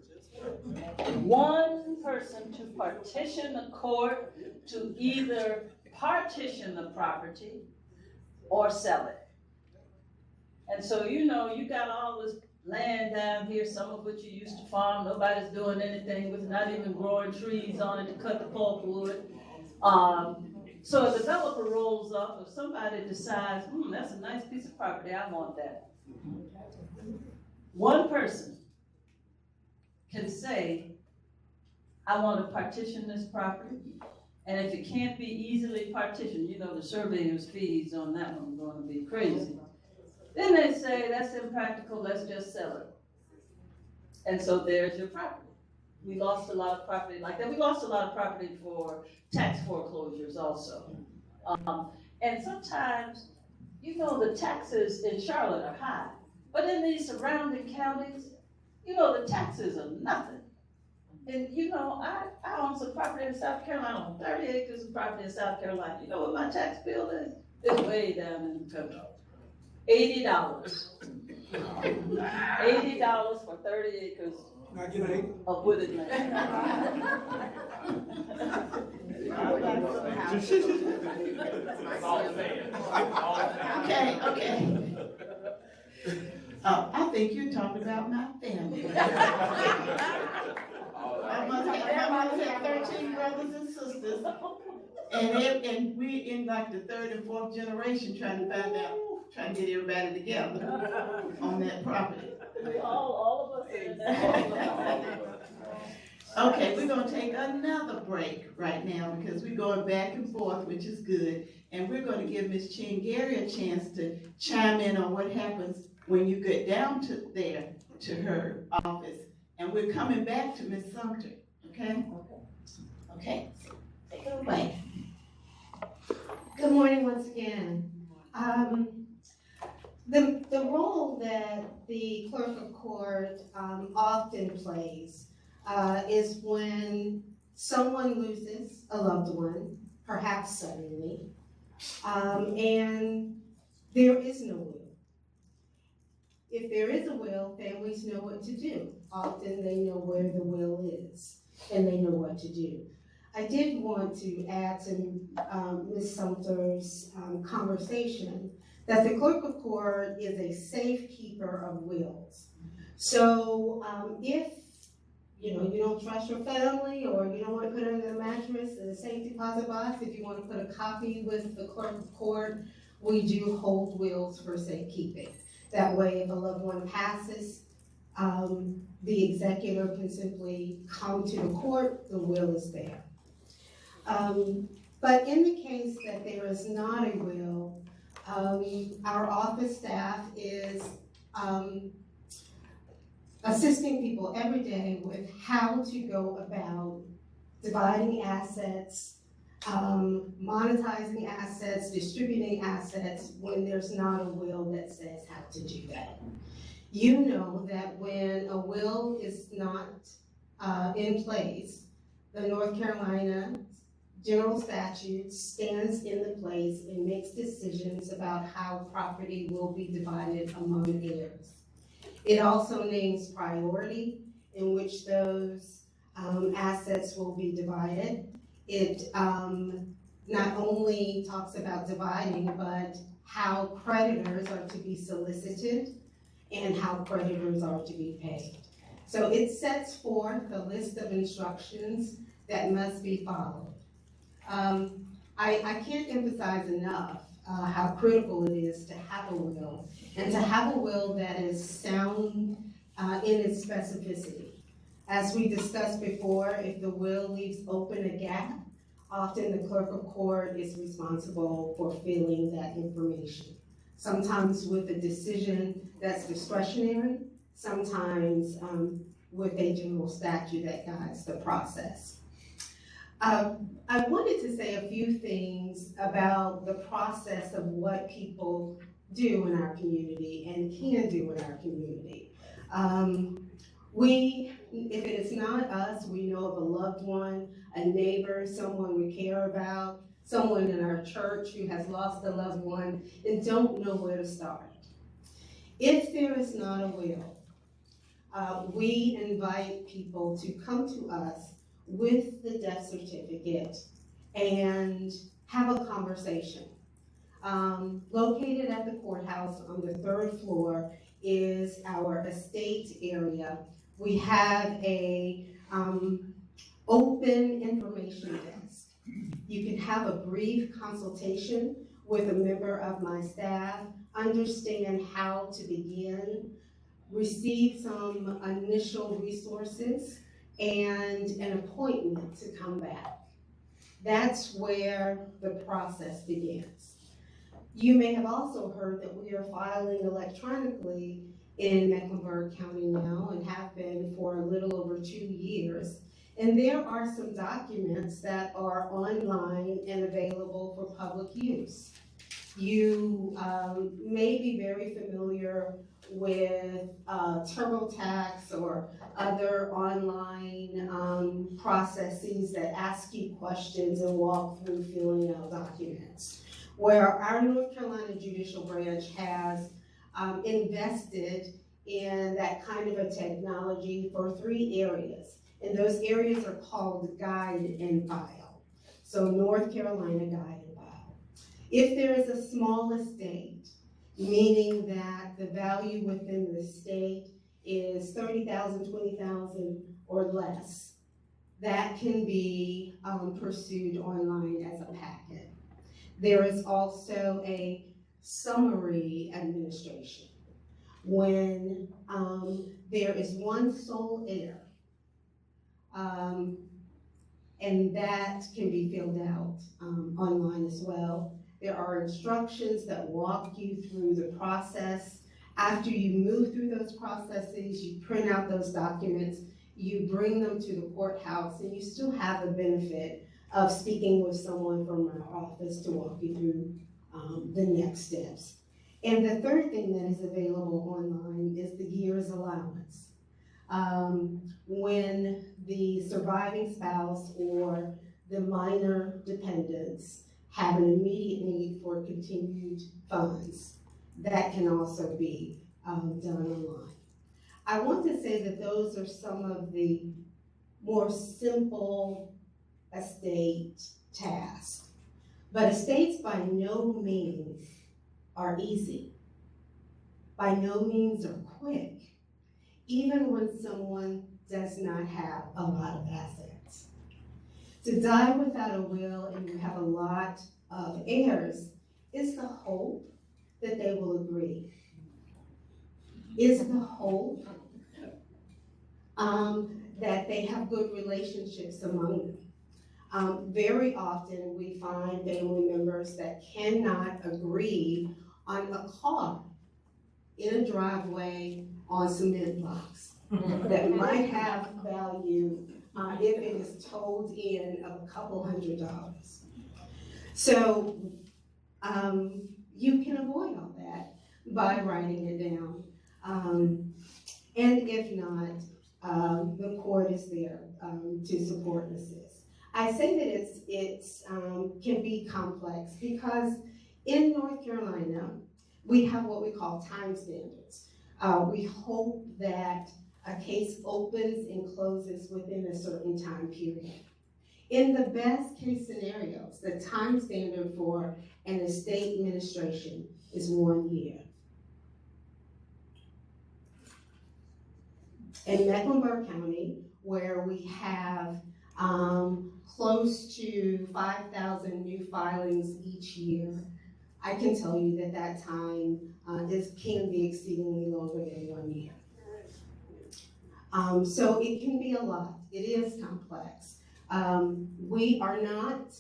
to partition the court to either partition the property or sell it. And so, you know, you got all this land down here, some of which you used to farm, nobody's doing anything with, not even growing trees on it to cut the pulpwood. So a developer rolls up, or somebody decides, that's a nice piece of property, I want that. One person can say, I want to partition this property, and if it can't be easily partitioned, you know the surveyor's fees on that one are going to be crazy. Then they say, that's impractical, let's just sell it. And so there's your property. We lost a lot of property like that. We lost a lot of property for tax foreclosures also. And sometimes, you know, the taxes in Charlotte are high, but in these surrounding counties, you know, the taxes are nothing. And you know, I own some property in South Carolina, I own 30 acres of property in South Carolina. You know what my tax bill is? It's way down in the country. $80. $80 for 30 acres of wooded land. Okay. I think you're talking about my family. My mother had 13 brothers and sisters, and we in like the 3rd and 4th generation trying to get everybody together on that property. All of us in that. Okay, we're gonna take another break right now because we're going back and forth, which is good. And we're gonna give Ms. Chinn a chance to chime in on what happens when you get down to her office. And we're coming back to Ms. Sumter, okay? Okay, take it away. Good morning once again. The role that the clerk of court often plays is when someone loses a loved one, perhaps suddenly, and there is no will. If there is a will, families know what to do. Often they know where the will is, and they know what to do. I did want to add to Ms. Sumter's conversation that the clerk of court is a safekeeper of wills. So if you don't trust your family, or you don't want to put it under the mattress in a safe deposit box, if you want to put a copy with the clerk of court, we do hold wills for safekeeping. That way, if a loved one passes, the executor can simply come to the court, the will is there. But in the case that there is not a will, our office staff is assisting people every day with how to go about dividing assets, monetizing assets, distributing assets when there's not a will that says how to do that. You know that when a will is not in place, the North Carolina general statute stands in the place and makes decisions about how property will be divided among heirs. It also names priority in which those assets will be divided. It not only talks about dividing, but how creditors are to be solicited and how creditors are to be paid. So it sets forth a list of instructions that must be followed. I can't emphasize enough how critical it is to have a will, and to have a will that is sound in its specificity. As we discussed before, if the will leaves open a gap, often the clerk of court is responsible for filling that information. Sometimes with a decision that's discretionary, sometimes with a general statute that guides the process. I wanted to say a few things about the process of what people do in our community and can do in our community. If it is not us, we know of a loved one, a neighbor, someone we care about, someone in our church who has lost a loved one and don't know where to start. If there is not a will, we invite people to come to us with the death certificate and have a conversation. Located at the courthouse on the 3rd floor is our estate area. We have a open information desk. You can have a brief consultation with a member of my staff, understand how to begin, receive some initial resources, and an appointment to come back. That's where the process begins. You may have also heard that we are filing electronically in Mecklenburg County now and have been for a little over 2 years. And there are some documents that are online and available for public use. You may be very familiar with TurboTax or other online processes that ask you questions and walk through filling out documents. Where our North Carolina Judicial Branch has invested in that kind of a technology for 3 areas. And those areas are called Guide and File. So North Carolina Guide and File. If there is a small estate, meaning that the value within the estate is $30,000, $20,000 or less, that can be pursued online as a packet. There is also a summary administration. When there is one sole heir, and that can be filled out online as well. There are instructions that walk you through the process. After you move through those processes, you print out those documents, you bring them to the courthouse, and you still have the benefit of speaking with someone from our office to walk you through the next steps. And the third thing that is available online is the year's allowance. When the surviving spouse or the minor dependents have an immediate need for continued funds, that can also be done online. I want to say that those are some of the more simple estate tasks. But estates by no means are easy, by no means are quick, even when someone does not have a lot of assets. To die without a will and you have a lot of heirs is the hope that they will agree. Is the hope that they have good relationships among them. Very often we find family members that cannot agree on a car in a driveway on cement blocks that might have value if it is towed in of a couple $100. So you can avoid all that by writing it down. And if not, the court is there to support and assist. I say that it's can be complex because in North Carolina, we have what we call time standards. We hope that a case opens and closes within a certain time period. In the best case scenarios, the time standard for an estate administration is 1 year. In Mecklenburg County, where we have close to 5,000 new filings each year, I can tell you that that time can be exceedingly longer than 1 year. So it can be a lot. It is complex. We are not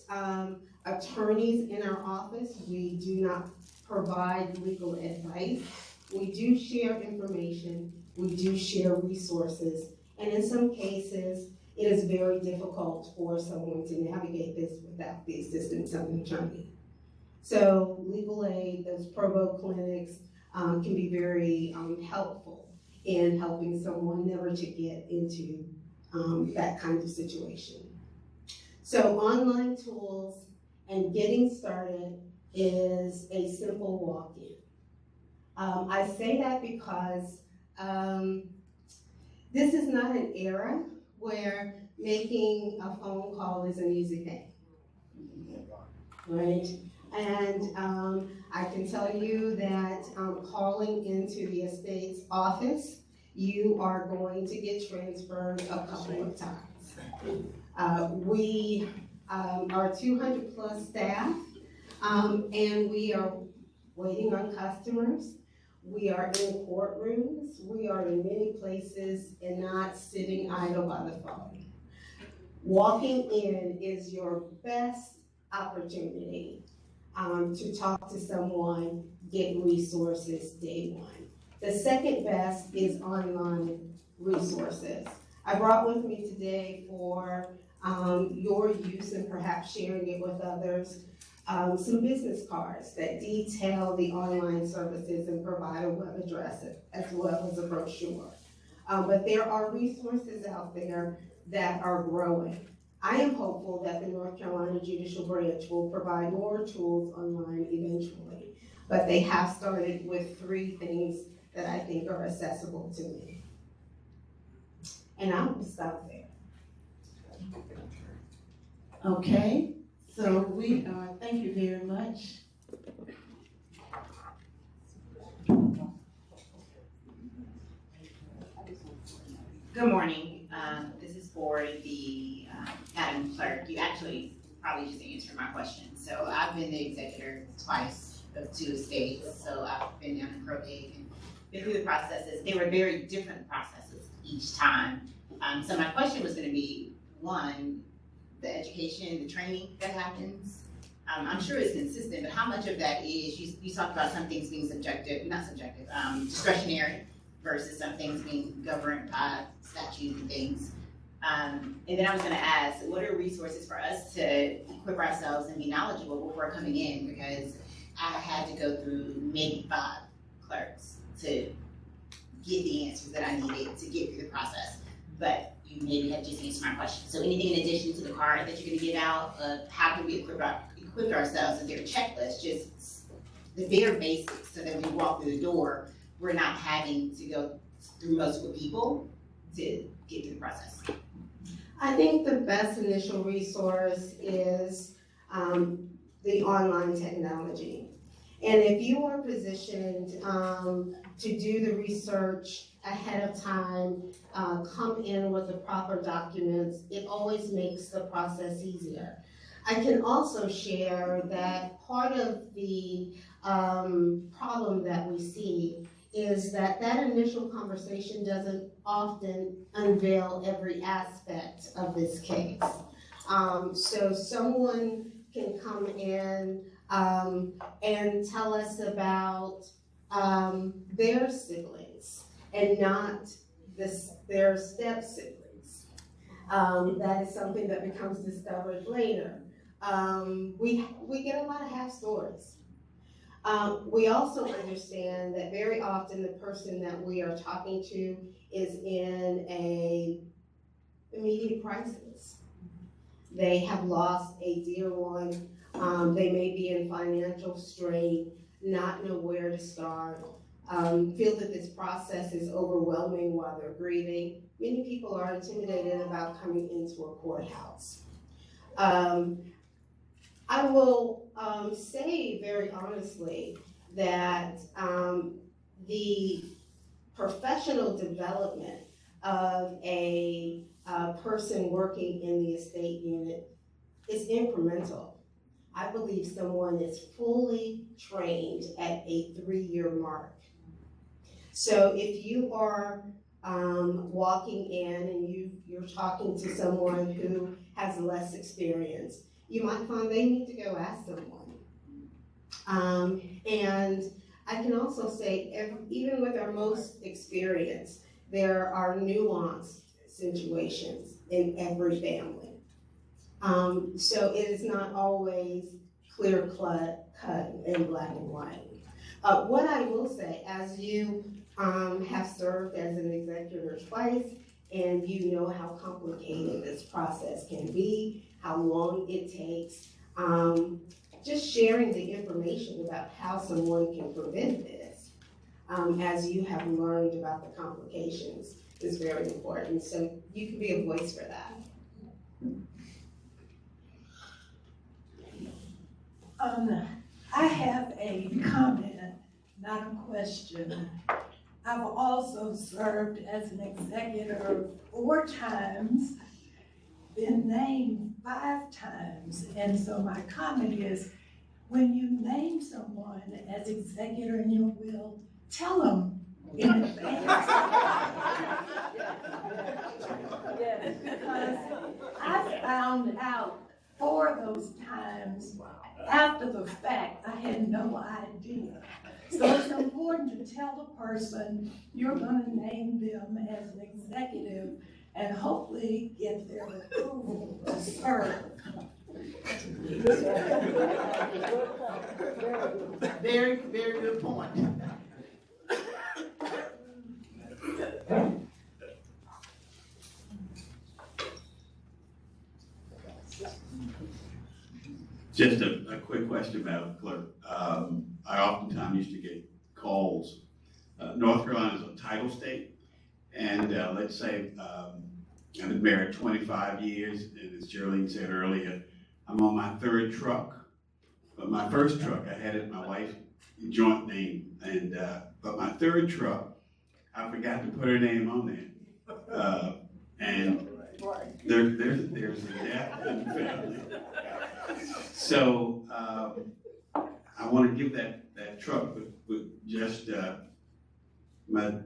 attorneys in our office. We do not provide legal advice. We do share information. We do share resources. And in some cases, it is very difficult for someone to navigate this without the assistance of an attorney. So legal aid, those pro bono clinics can be very helpful in helping someone never to get into that kind of situation. So online tools and getting started is a simple walk-in. I say that because this is not an era where making a phone call is an easy thing, right? And I can tell you that calling into the estate's office, you are going to get transferred a couple of times. We are 200 plus staff, and we are waiting on customers. We are in courtrooms. We are in many places and not sitting idle by the phone. Walking in is your best opportunity to talk to someone, get resources day one. The second best is online resources. I brought with me today for your use and perhaps sharing it with others, some business cards that detail the online services and provide a web address as well as a brochure. But there are resources out there that are growing. I am hopeful that the North Carolina Judicial Branch will provide more tools online eventually, but they have started with 3 things that I think are accessible to me. And I will stop there. Okay, so we thank you very much. Good morning. This is for the Madam Clerk. You actually probably just answered my question. So I've been the executor twice of 2 estates. So I've been down in probate and been through the processes. They were very different processes each time. So my question was going to be, 1, the education, the training that happens. I'm sure it's consistent, but how much of that is, you talked about some things being discretionary versus some things being governed by statutes and things. And then I was going to ask, what are resources for us to equip ourselves and be knowledgeable before coming in? Because I had to go through maybe 5 clerks to get the answers that I needed to get through the process. But you maybe had just answered my question. So anything in addition to the card that you're going to give out, how can we equip ourselves? Is there a checklist, just the bare basics, so that when we walk through the door, we're not having to go through multiple people to get through the process? I think the best initial resource is the online technology. And if you are positioned to do the research ahead of time, come in with the proper documents, it always makes the process easier. I can also share that part of the problem that we see is that initial conversation doesn't often unveil every aspect of this case. So someone can come in and tell us about their siblings and not their step siblings. That is something that becomes discovered later. We get a lot of half stories. We also understand that very often the person that we are talking to is in a immediate crisis. they have lost a dear one, they may be in financial strain, not know where to start, feel that this process is overwhelming while they're grieving. Many people are intimidated about coming into a courthouse. I will say very honestly that the professional development of a person working in the estate unit is incremental. I believe someone is fully trained at a 3-year mark. So if you are walking in and you're talking to someone who has less experience, you might find they need to go ask someone. And I can also say, even with our most experienced, there are nuanced situations in every family. So it is not always clear cut in black and white. What I will say, as you have served as an executor twice, and you know how complicated this process can be, how long it takes, just sharing the information about how someone can prevent this, as you have learned about the complications, is very important. So you can be a voice for that. I have a comment, not a question. I've also served as an executor 4 times, been named 5 times. And so my comment is, when you name someone as executor in your will, tell them in advance. Because I found out 4 of those times after the fact. I had no idea. So it's important to tell the person you're going to name them as an executive and hopefully get their approval to serve. Very, very good point. Just a quick question, Madam Clerk. I oftentimes used to get calls. North Carolina is a title state, and let's say I've been married 25 years, and as Geraldine said earlier, I'm on my 3rd truck. But my first truck, I had it my wife's joint name, and but my 3rd truck, I forgot to put her name on there, and there's a death in the family. So I want to give that truck with just my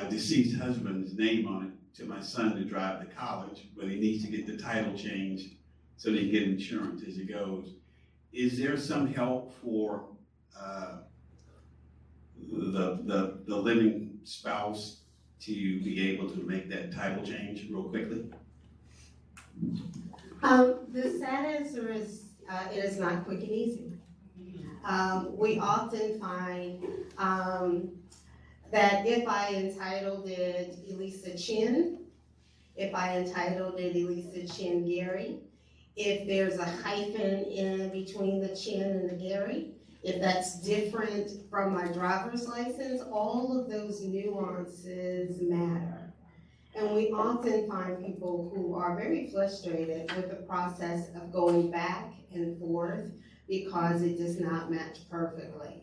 deceased husband's name on it to my son to drive to college, but he needs to get the title changed so that he can get insurance as he goes. Is there some help for the living spouse to be able to make that title change real quickly? The sad answer is it is not quick and easy. We often find that if I entitled it Elisa Chinn, if I entitled it Elisa Chinn Gary, if there's a hyphen in between the Chinn and the Gary, if that's different from my driver's license, all of those nuances matter. And we often find people who are very frustrated with the process of going back and forth because it does not match perfectly.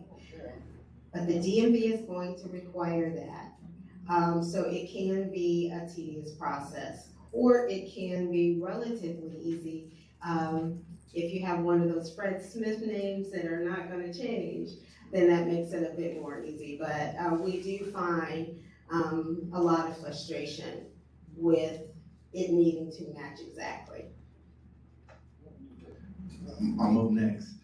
But the DMV is going to require that. So it can be a tedious process, or it can be relatively easy. If you have one of those Fred Smith names that are not going to change, then that makes it a bit more easy. But we do find a lot of frustration with it needing to match exactly. I'm up next.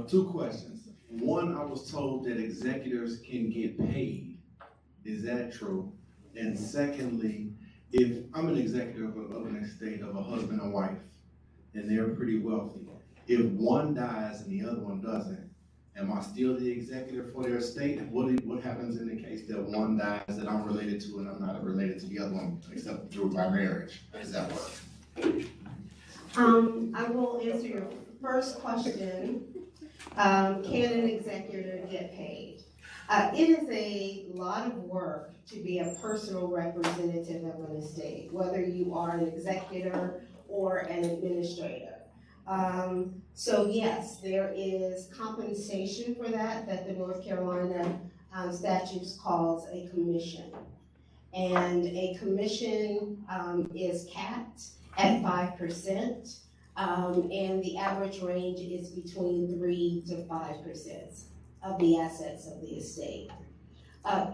2 questions. One, I was told that executors can get paid. Is that true? And secondly, if I'm an executive of an estate of a husband and wife, and they're pretty wealthy, if one dies and the other one doesn't, am I still the executor for their estate? And what happens in the case that one dies that I'm related to and I'm not related to the other one, except through my marriage? How does that work? I will answer your first question. Can an executor get paid? It is a lot of work to be a personal representative of an estate, whether you are an executor or an administrator. So yes, there is compensation for that the North Carolina statutes calls a commission. And a commission is capped at 5%, and the average range is between 3 to 5% of the assets of the estate.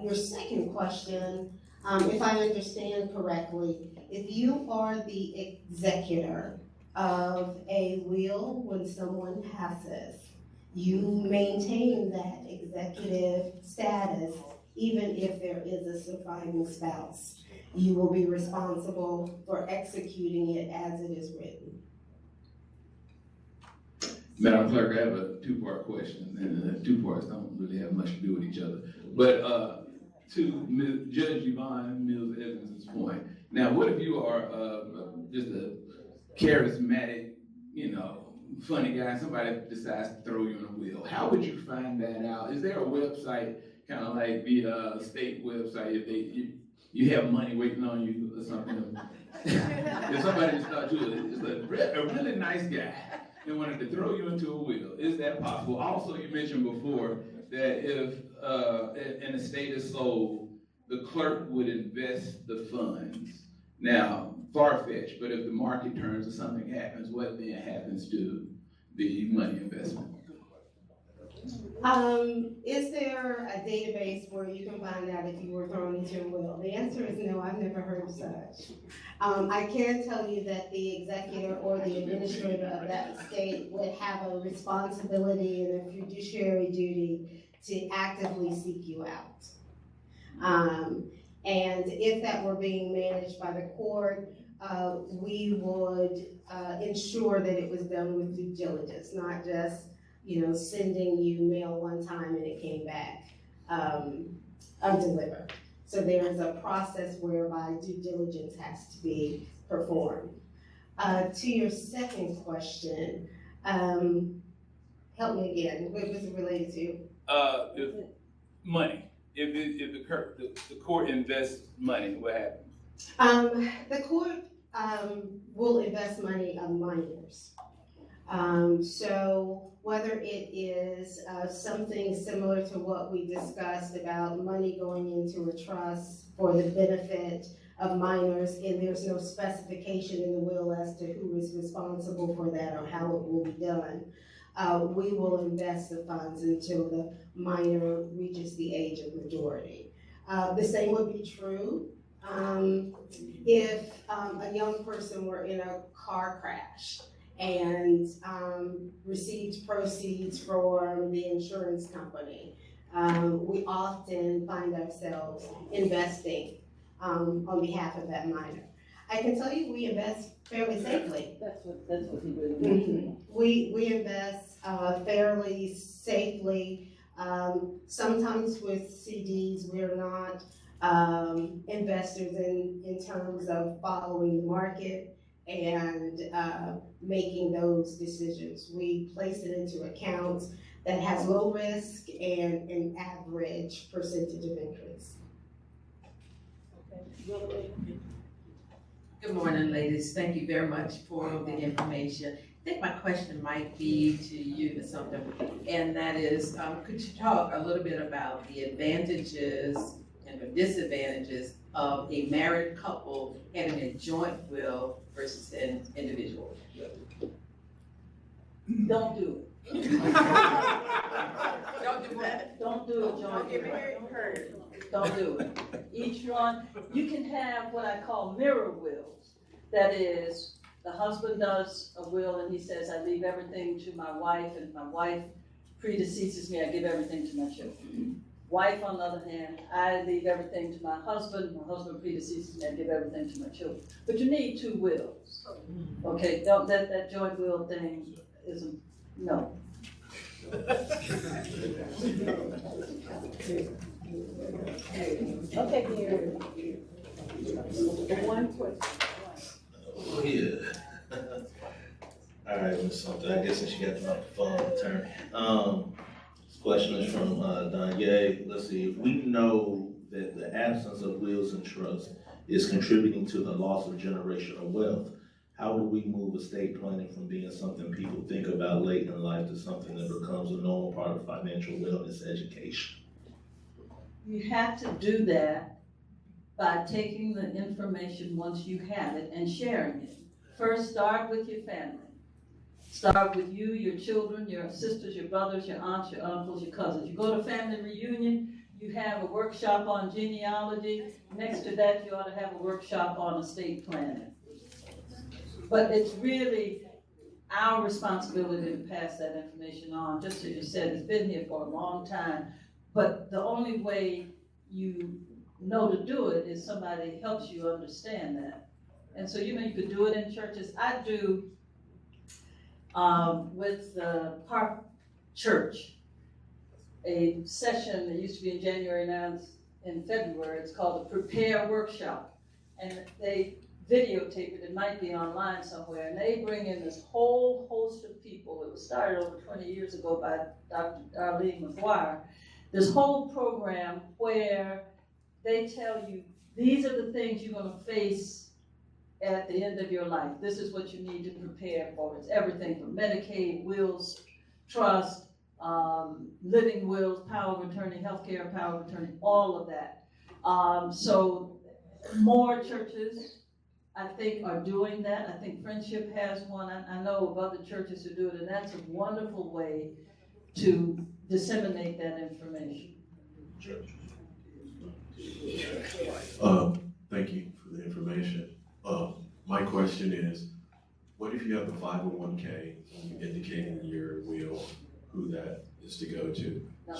Your second question, if I understand correctly, if you are the executor of a will when someone passes, you maintain that executive status even if there is a surviving spouse. You will be responsible for executing it as it is written. Madam Clerk, I have a two-part question, and the two parts don't really have much to do with each other. But to Judge Yvonne Mills Evans' point, now what if you are just a charismatic, funny guy, somebody decides to throw you in a wheel? How would you find that out? Is there a website, kind of like the state website, if you have money waiting on you or something? If somebody just thought you were just a really nice guy and wanted to throw you into a wheel, is that possible? Also, you mentioned before that if an estate is sold, the clerk would invest the funds. Now, far-fetched, but if the market turns or something happens, what then happens to the money investment? Is there a database where you can find out if you were thrown into a will? The answer is no, I've never heard of such. I can tell you that the executor or the administrator of that estate would have a responsibility and a fiduciary duty to actively seek you out. And if that were being managed by the court, we would ensure that it was done with due diligence, not just sending you mail one time and it came back undelivered. So there is a process whereby due diligence has to be performed. To your second question, help me again, what was it related to? If money. If the court invests money, what happens? The court will invest money on minors. So whether it is something similar to what we discussed about money going into a trust for the benefit of minors, and there's no specification in the will as to who is responsible for that or how it will be done, we will invest the funds until the minor reaches the age of majority. The same would be true if a young person were in a car crash and received proceeds from the insurance company. We often find ourselves investing on behalf of that minor. I can tell you we invest fairly safely. That's what he really means. We invest fairly safely. Sometimes with CDs, we're not investors in terms of following the market and making those decisions. We place it into accounts that has low risk and an average percentage of increase. Good morning, ladies. Thank you very much for the information. I think my question might be to you, Ms. Sumter, and that is, could you talk a little bit about the advantages and the disadvantages of a married couple having a joint will versus an individual will? Don't do it. Don't do that. Don't do a joint will. Don't do it. Each one, you can have what I call mirror wills. That is, the husband does a will and he says, I leave everything to my wife, and if my wife predeceases me, I give everything to my children. Wife, on the other hand, I leave everything to my husband predeceases me, I give everything to my children. But you need two wills. Okay, don't let that joint will thing isn't, no. Okay, here. One question. Oh, yeah. right, Ms. Sumter, I guess since you got the microphone, turn. This question is from Danye. Let's see, if we know that the absence of wills and trusts is contributing to the loss of generational wealth, how do we move estate planning from being something people think about late in life to something that becomes a normal part of financial wellness education? You have to do that by taking the information once you have it and sharing it. First, start with your family. Start with you, your children, your sisters, your brothers, your aunts, your uncles, your cousins. You go to family reunion, you have a workshop on genealogy. Next to that, you ought to have a workshop on estate planning. But it's really our responsibility to pass that information on. Just as you said, it's been here for a long time. But the only way you know to do it is somebody helps you understand that. And so, you could do it in churches. I do with the Park Church, a session that used to be in January, now it's in February. It's called the Prepare Workshop. And they videotape it. It might be online somewhere. And they bring in this whole host of people. It was started over 20 years ago by Dr. Geraldine McGuire. This whole program where they tell you, these are the things you're going to face at the end of your life. This is what you need to prepare for. It's everything from Medicaid, wills, trust, living wills, power of attorney, healthcare, power of attorney, all of that. So more churches, I think, are doing that. I think Friendship has one. I know of other churches who do it, and that's a wonderful way to disseminate that information. Thank you for the information. My question is, what if you have a 501k and you indicate in your will who that is to go to? No,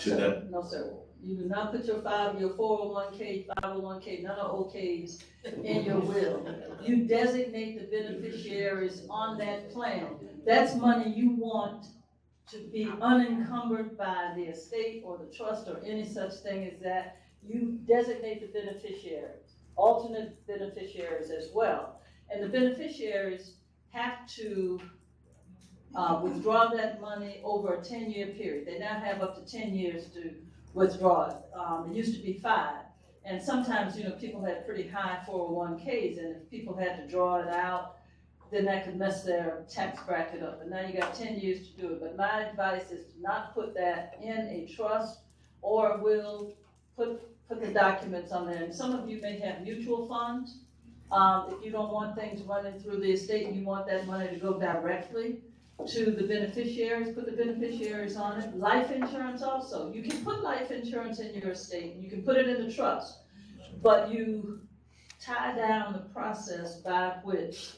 sir. You do not put your 401k, 501k, none of OKs in your will. You designate the beneficiaries on that plan. That's money you want to be unencumbered by the estate or the trust or any such thing as that. You designate the beneficiaries, alternate beneficiaries as well. And the beneficiaries have to withdraw that money over a 10-year period. They now have up to 10 years to withdraw it. It used to be 5. And sometimes, people had pretty high 401ks, and if people had to draw it out, then that could mess their tax bracket up. And now you got 10 years to do it. But my advice is to not put that in a trust or a will. Put the documents on there. And some of you may have mutual funds. If you don't want things running through the estate and you want that money to go directly to the beneficiaries, put the beneficiaries on it. Life insurance also. You can put life insurance in your estate. You can put it in the trust. But you tie down the process by which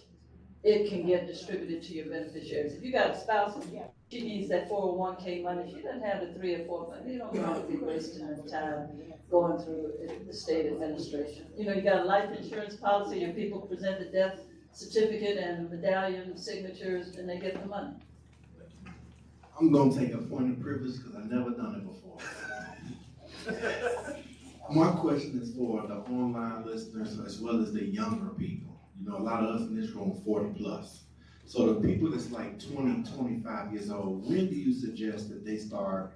it can get distributed to your beneficiaries. If you got a spouse and she needs that 401k money, she doesn't have the 3 or 4 money. You don't want to be wasting her time going through the state administration. You got a life insurance policy, your people present the death certificate and medallion signatures, and they get the money. I'm gonna take a point of privilege because I've never done it before. My question is for the online listeners as well as the younger people. A lot of us in this room 40 plus. So the people that's like 20, 25 years old, when do you suggest that they start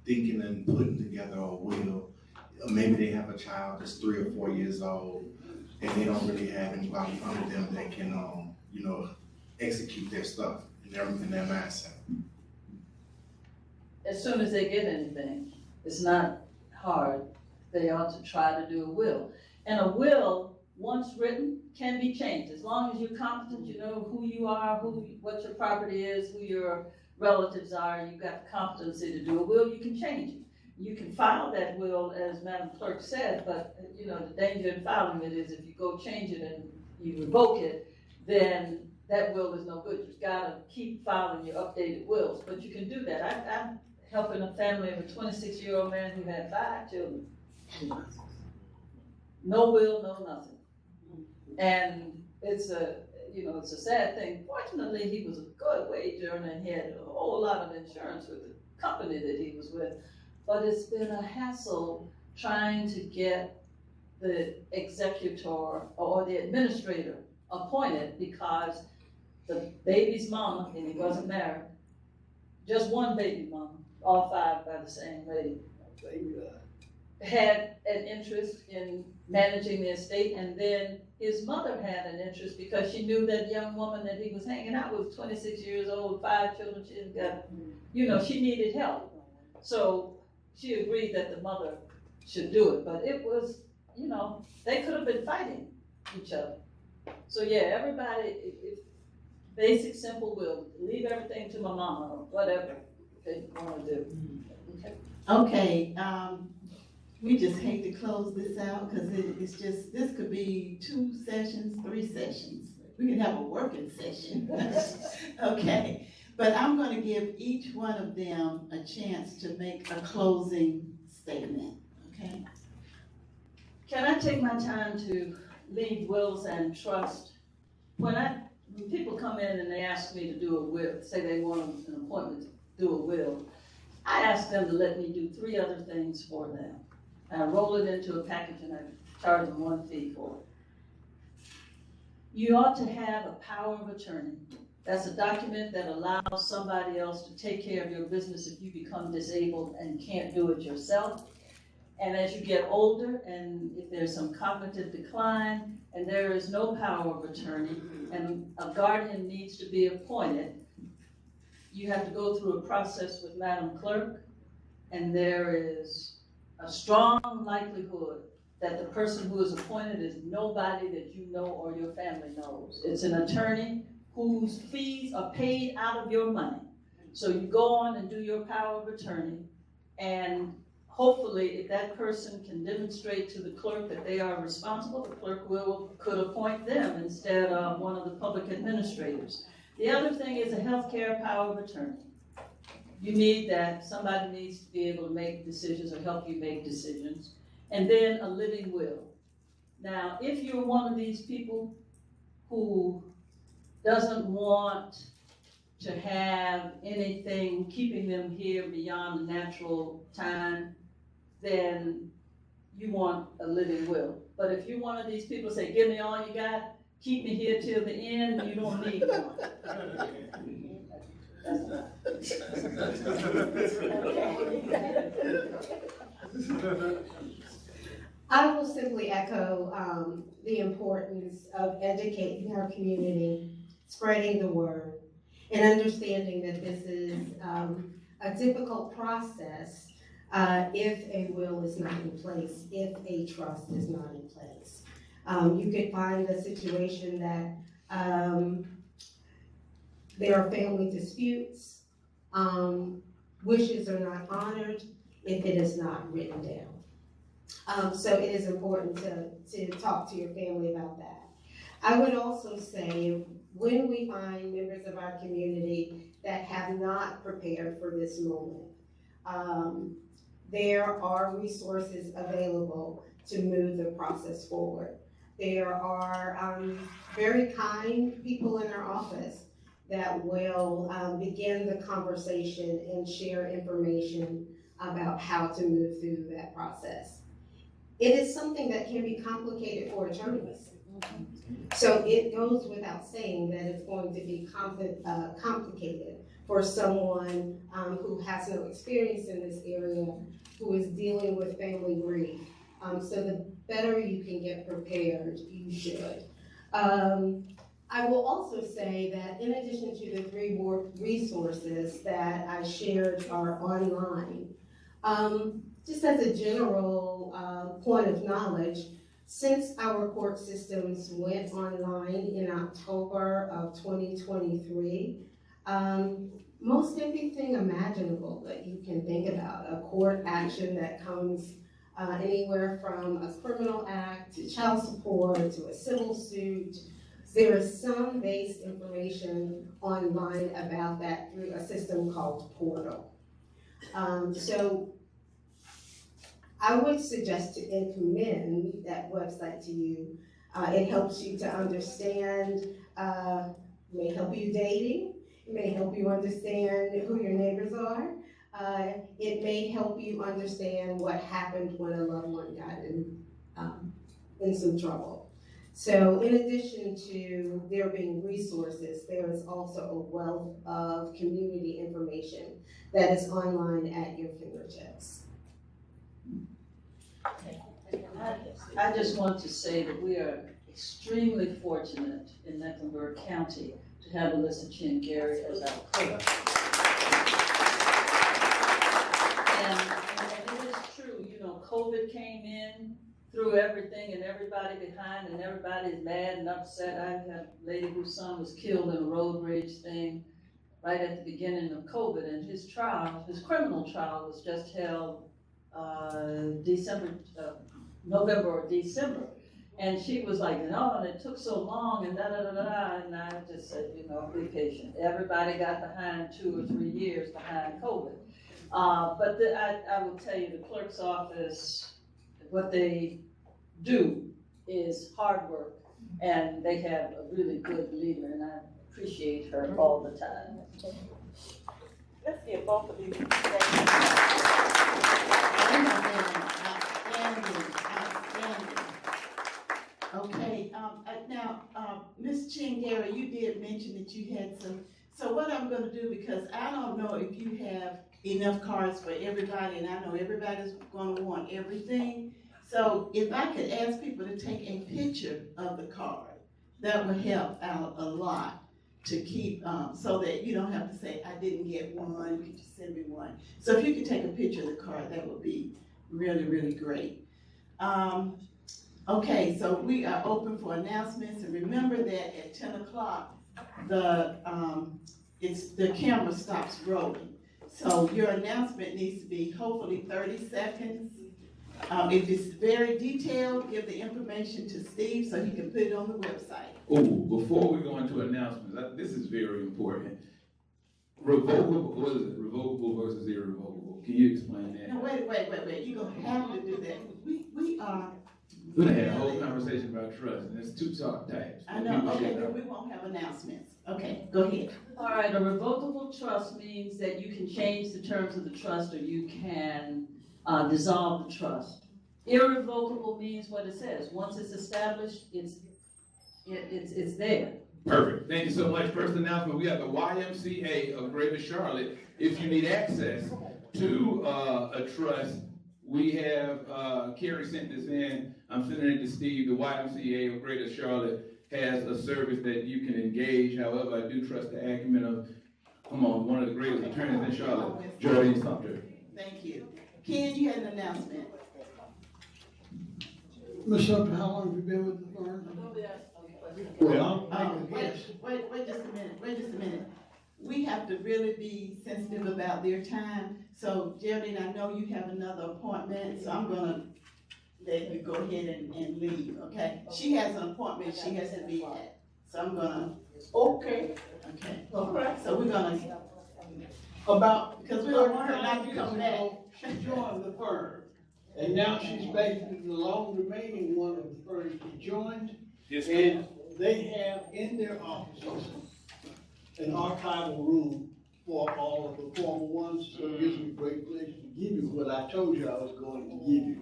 thinking and putting together a will? Maybe they have a child that's 3 or 4 years old and they don't really have anybody under them that can, execute their stuff in their mindset. As soon as they get anything, it's not hard. They ought to try to do a will. And a will, once written, can be changed. As long as you're competent, you know who you are, what your property is, who your relatives are, you've got the competency to do a will, you can change it. You can file that will, as Madam Clerk said, but the danger in filing it is if you go change it and you revoke it, then that will is no good. You've got to keep filing your updated wills, but you can do that. I'm helping a family of a 26-year-old man who had 5 children. No will, no nothing. And it's a sad thing. Fortunately, he was a good wage earner and he had a whole lot of insurance with the company that he was with. But it's been a hassle trying to get the executor or the administrator appointed because the baby's mama, and he wasn't married, just one baby mama, all 5 by the same lady, had an interest in managing the estate, and then his mother had an interest because she knew that young woman that he was hanging out with, 26 years old, 5 children, she had got, you know, she needed help. So she agreed that the mother should do it, but it was, you know, they could have been fighting each other. So yeah, everybody, basic, simple will, leave everything to my mama or whatever they want to do. Okay. Okay, we just hate to close this out because it's just, this could be 2 sessions, 3 sessions. We can have a working session. Okay, but I'm going to give each one of them a chance to make a closing statement, okay? Can I take my time to leave wills and trust? When people come in and they ask me to do a will, say they want an appointment to do a will, I ask them to let me do 3 other things for them. I roll it into a package and I charge them 1 fee for it. You ought to have a power of attorney. That's a document that allows somebody else to take care of your business if you become disabled and can't do it yourself. And as you get older, and if there's some cognitive decline, and there is no power of attorney, and a guardian needs to be appointed, you have to go through a process with Madam Clerk, and there is a strong likelihood that the person who is appointed is nobody that you know or your family knows. It's an attorney whose fees are paid out of your money. So you go on and do your power of attorney, and hopefully if that person can demonstrate to the clerk that they are responsible, the clerk could appoint them instead of one of the public administrators. The other thing is a healthcare power of attorney. You need that, somebody needs to be able to make decisions or help you make decisions. And then a living will. Now, if you're one of these people who doesn't want to have anything keeping them here beyond the natural time, then you want a living will. But if you're one of these people who say, give me all you got, keep me here till the end, you don't need one. I will simply echo the importance of educating our community, spreading the word, and understanding that this is a difficult process if a will is not in place, if a trust is not in place. You could find a situation that there are family disputes, wishes are not honored if it is not written down. So it is important to talk to your family about that. I would also say, when we find members of our community that have not prepared for this moment, there are resources available to move the process forward. There are very kind people in our office that will begin the conversation and share information about how to move through that process. It is something that can be complicated for attorneys. So it goes without saying that it's going to be complicated for someone who has no experience in this area, who is dealing with family grief. So the better you can get prepared, you should. I will also say that in addition to the 3 more resources that I shared are online, just as a general point of knowledge, since our court systems went online in October of 2023, most everything imaginable that you can think about, a court action that comes anywhere from a criminal act to child support to a civil suit, there is some base information online about that through a system called Portal. So I would suggest and commend that website to you. It helps you to understand, may help you dating, it may help you understand who your neighbors are. It may help you understand what happened when a loved one got in some trouble. So in addition to there being resources, there is also a wealth of community information that is online at your fingertips. I just want to say that we are extremely fortunate in Mecklenburg County to have Elisa Chinn as our clerk. And it is true, you know, COVID came in, threw everything and everybody behind, and everybody's mad and upset. I had a lady whose son was killed in a road rage thing right at the beginning of COVID, and his criminal trial was just held November or December. And she was like, no, and it took so long, and da-da-da-da-da, and I just said, you know, be patient. Everybody got behind 2 or 3 years behind COVID. But I will tell you, the clerk's office, what they do is hard work, and they have a really good leader, and I appreciate her all the time. Let's give both of these. Okay, now, Ms. Chinn, you did mention that you had some, so what I'm gonna do, because I don't know if you have enough cards for everybody, and I know everybody's gonna want everything. So if I could ask people to take a picture of the card, that would help out a lot to keep, so that you don't have to say, I didn't get one, could you send me one? So if you could take a picture of the card, that would be really, really great. Okay, so we are open for announcements, and remember that at 10 o'clock, the camera stops rolling. So your announcement needs to be hopefully 30 seconds. If it's very detailed, give the information to Steve so he can put it on the website. Oh, before we go into announcements, this is very important. Revocable, what is it? Revocable versus irrevocable. Can you explain that? No, wait. You're gonna have to do that. We are. We're gonna have a whole conversation about trust, and there's 2 types. I know, okay, but we won't have announcements. Okay, go ahead. All right, a revocable trust means that you can change the terms of the trust, or you can dissolve the trust. Irrevocable means what it says. Once it's established, it's there. Perfect. Thank you so much. First announcement, we have the YMCA of Greater Charlotte. If you need access to a trust, we have, Carrie sent this in. I'm sending it to Steve. The YMCA of Greater Charlotte has a service that you can engage. However, I do trust the acumen of, one of the greatest attorneys in Charlotte, Geraldine Sumter. Thank you. Ken, you had an announcement. Ms. Sumter, how long have you been with the firm? Well, wait just a minute. We have to really be sensitive about their time. So Geraldine, I know you have another appointment, so I'm gonna let you go ahead and leave, okay? She has an appointment she has to be at, so I'm gonna. Okay. All right, so we're gonna, because we don't want her not to come back. She joined the firm, and now she's basically the long remaining one of the firms she joined. Yes, and they have in their offices an archival room for all of the former ones, so it gives me great pleasure to give you what I told you I was going to give you.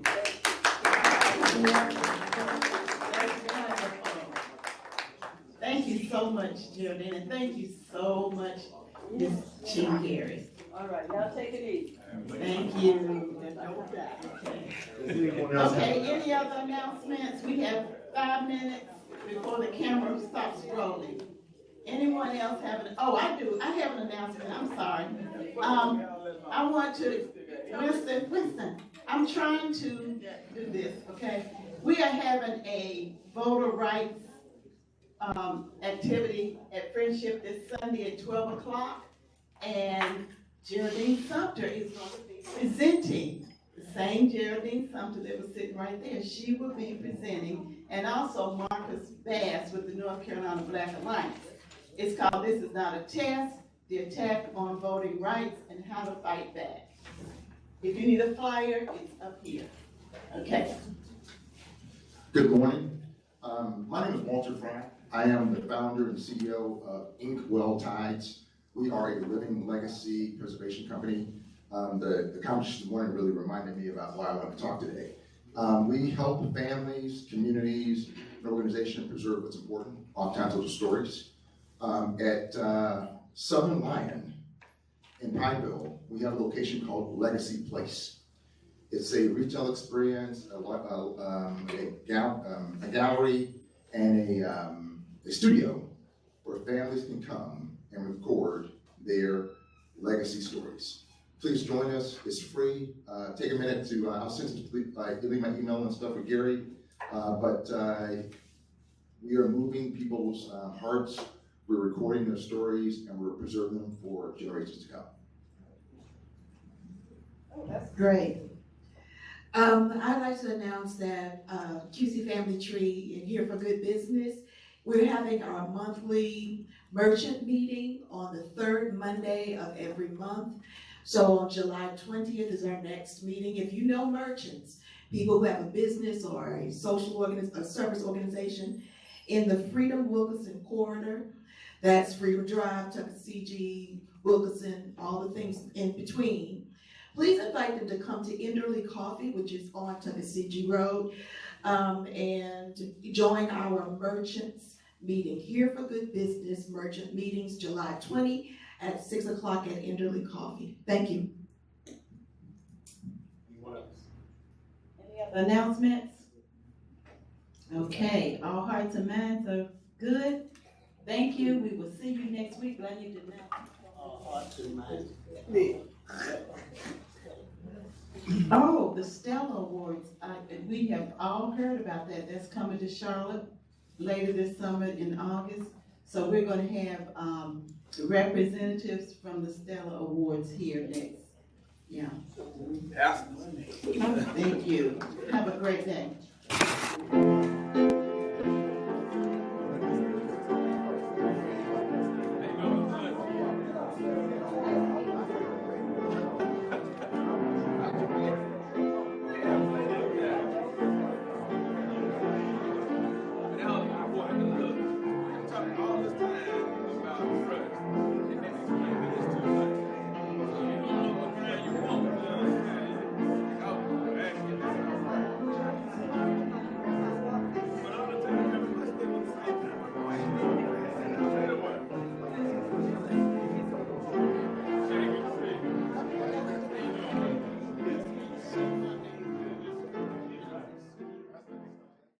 Thank you so much, Geraldine, and thank you so much, Ms. Chinn. All right, y'all take it easy. Thank you. Okay, any other announcements? We have 5 minutes before the camera stops rolling. Anyone else have an, I do, I have an announcement, I'm sorry. I want to, Winston, I'm trying to do this, okay? We are having a voter rights activity at Friendship this Sunday at 12 o'clock, and Geraldine Sumter is going to be presenting, the same Geraldine Sumter that was sitting right there. She will be presenting, and also Marcus Bass with the North Carolina Black Alliance. It's called This Is Not a Test, the Attack on Voting Rights and How to Fight Back. If you need a flyer, it's up here. Okay. Good morning. My name is Walter Fry. I am the founder and CEO of Inkwell Tides. We are a living legacy preservation company. The conversation this morning really reminded me about why I want to talk today. We help families, communities, and organizations preserve what's important. Oftentimes those are stories. At Southern Lion in Pineville, we have a location called Legacy Place. It's a retail experience, a gallery, and a studio where families can come and record their legacy stories. Please join us. It's free. Take a minute to, I'll send it to my email and stuff with Gary. But we are moving people's hearts. We're recording their stories and we're preserving them for generations to come. Oh, that's great. I'd like to announce that QC Family Tree and Here for Good Business, we're having our monthly merchant meeting on the third Monday of every month. So on July 20th is our next meeting. If you know merchants, people who have a business or a social a service organization in the Freedom Wilkerson corridor, that's Freedom Drive, Tuckasegee, Wilkerson, all the things in between, please invite them to come to Enderley Coffee, which is on Tuckasegee Road, and join our merchants meeting. Here for Good Business merchant meetings, July 20 at 6 o'clock at Enderley Coffee. Thank you. Any other announcements? Okay, all hearts and minds are good. Thank you. We will see you next week, but I need to announce. All hearts and minds. Oh, the Stella Awards. We have all heard about that. That's coming to Charlotte later this summer in August. So we're going to have representatives from the Stella Awards here next. Yeah. Thank you. Have a great day.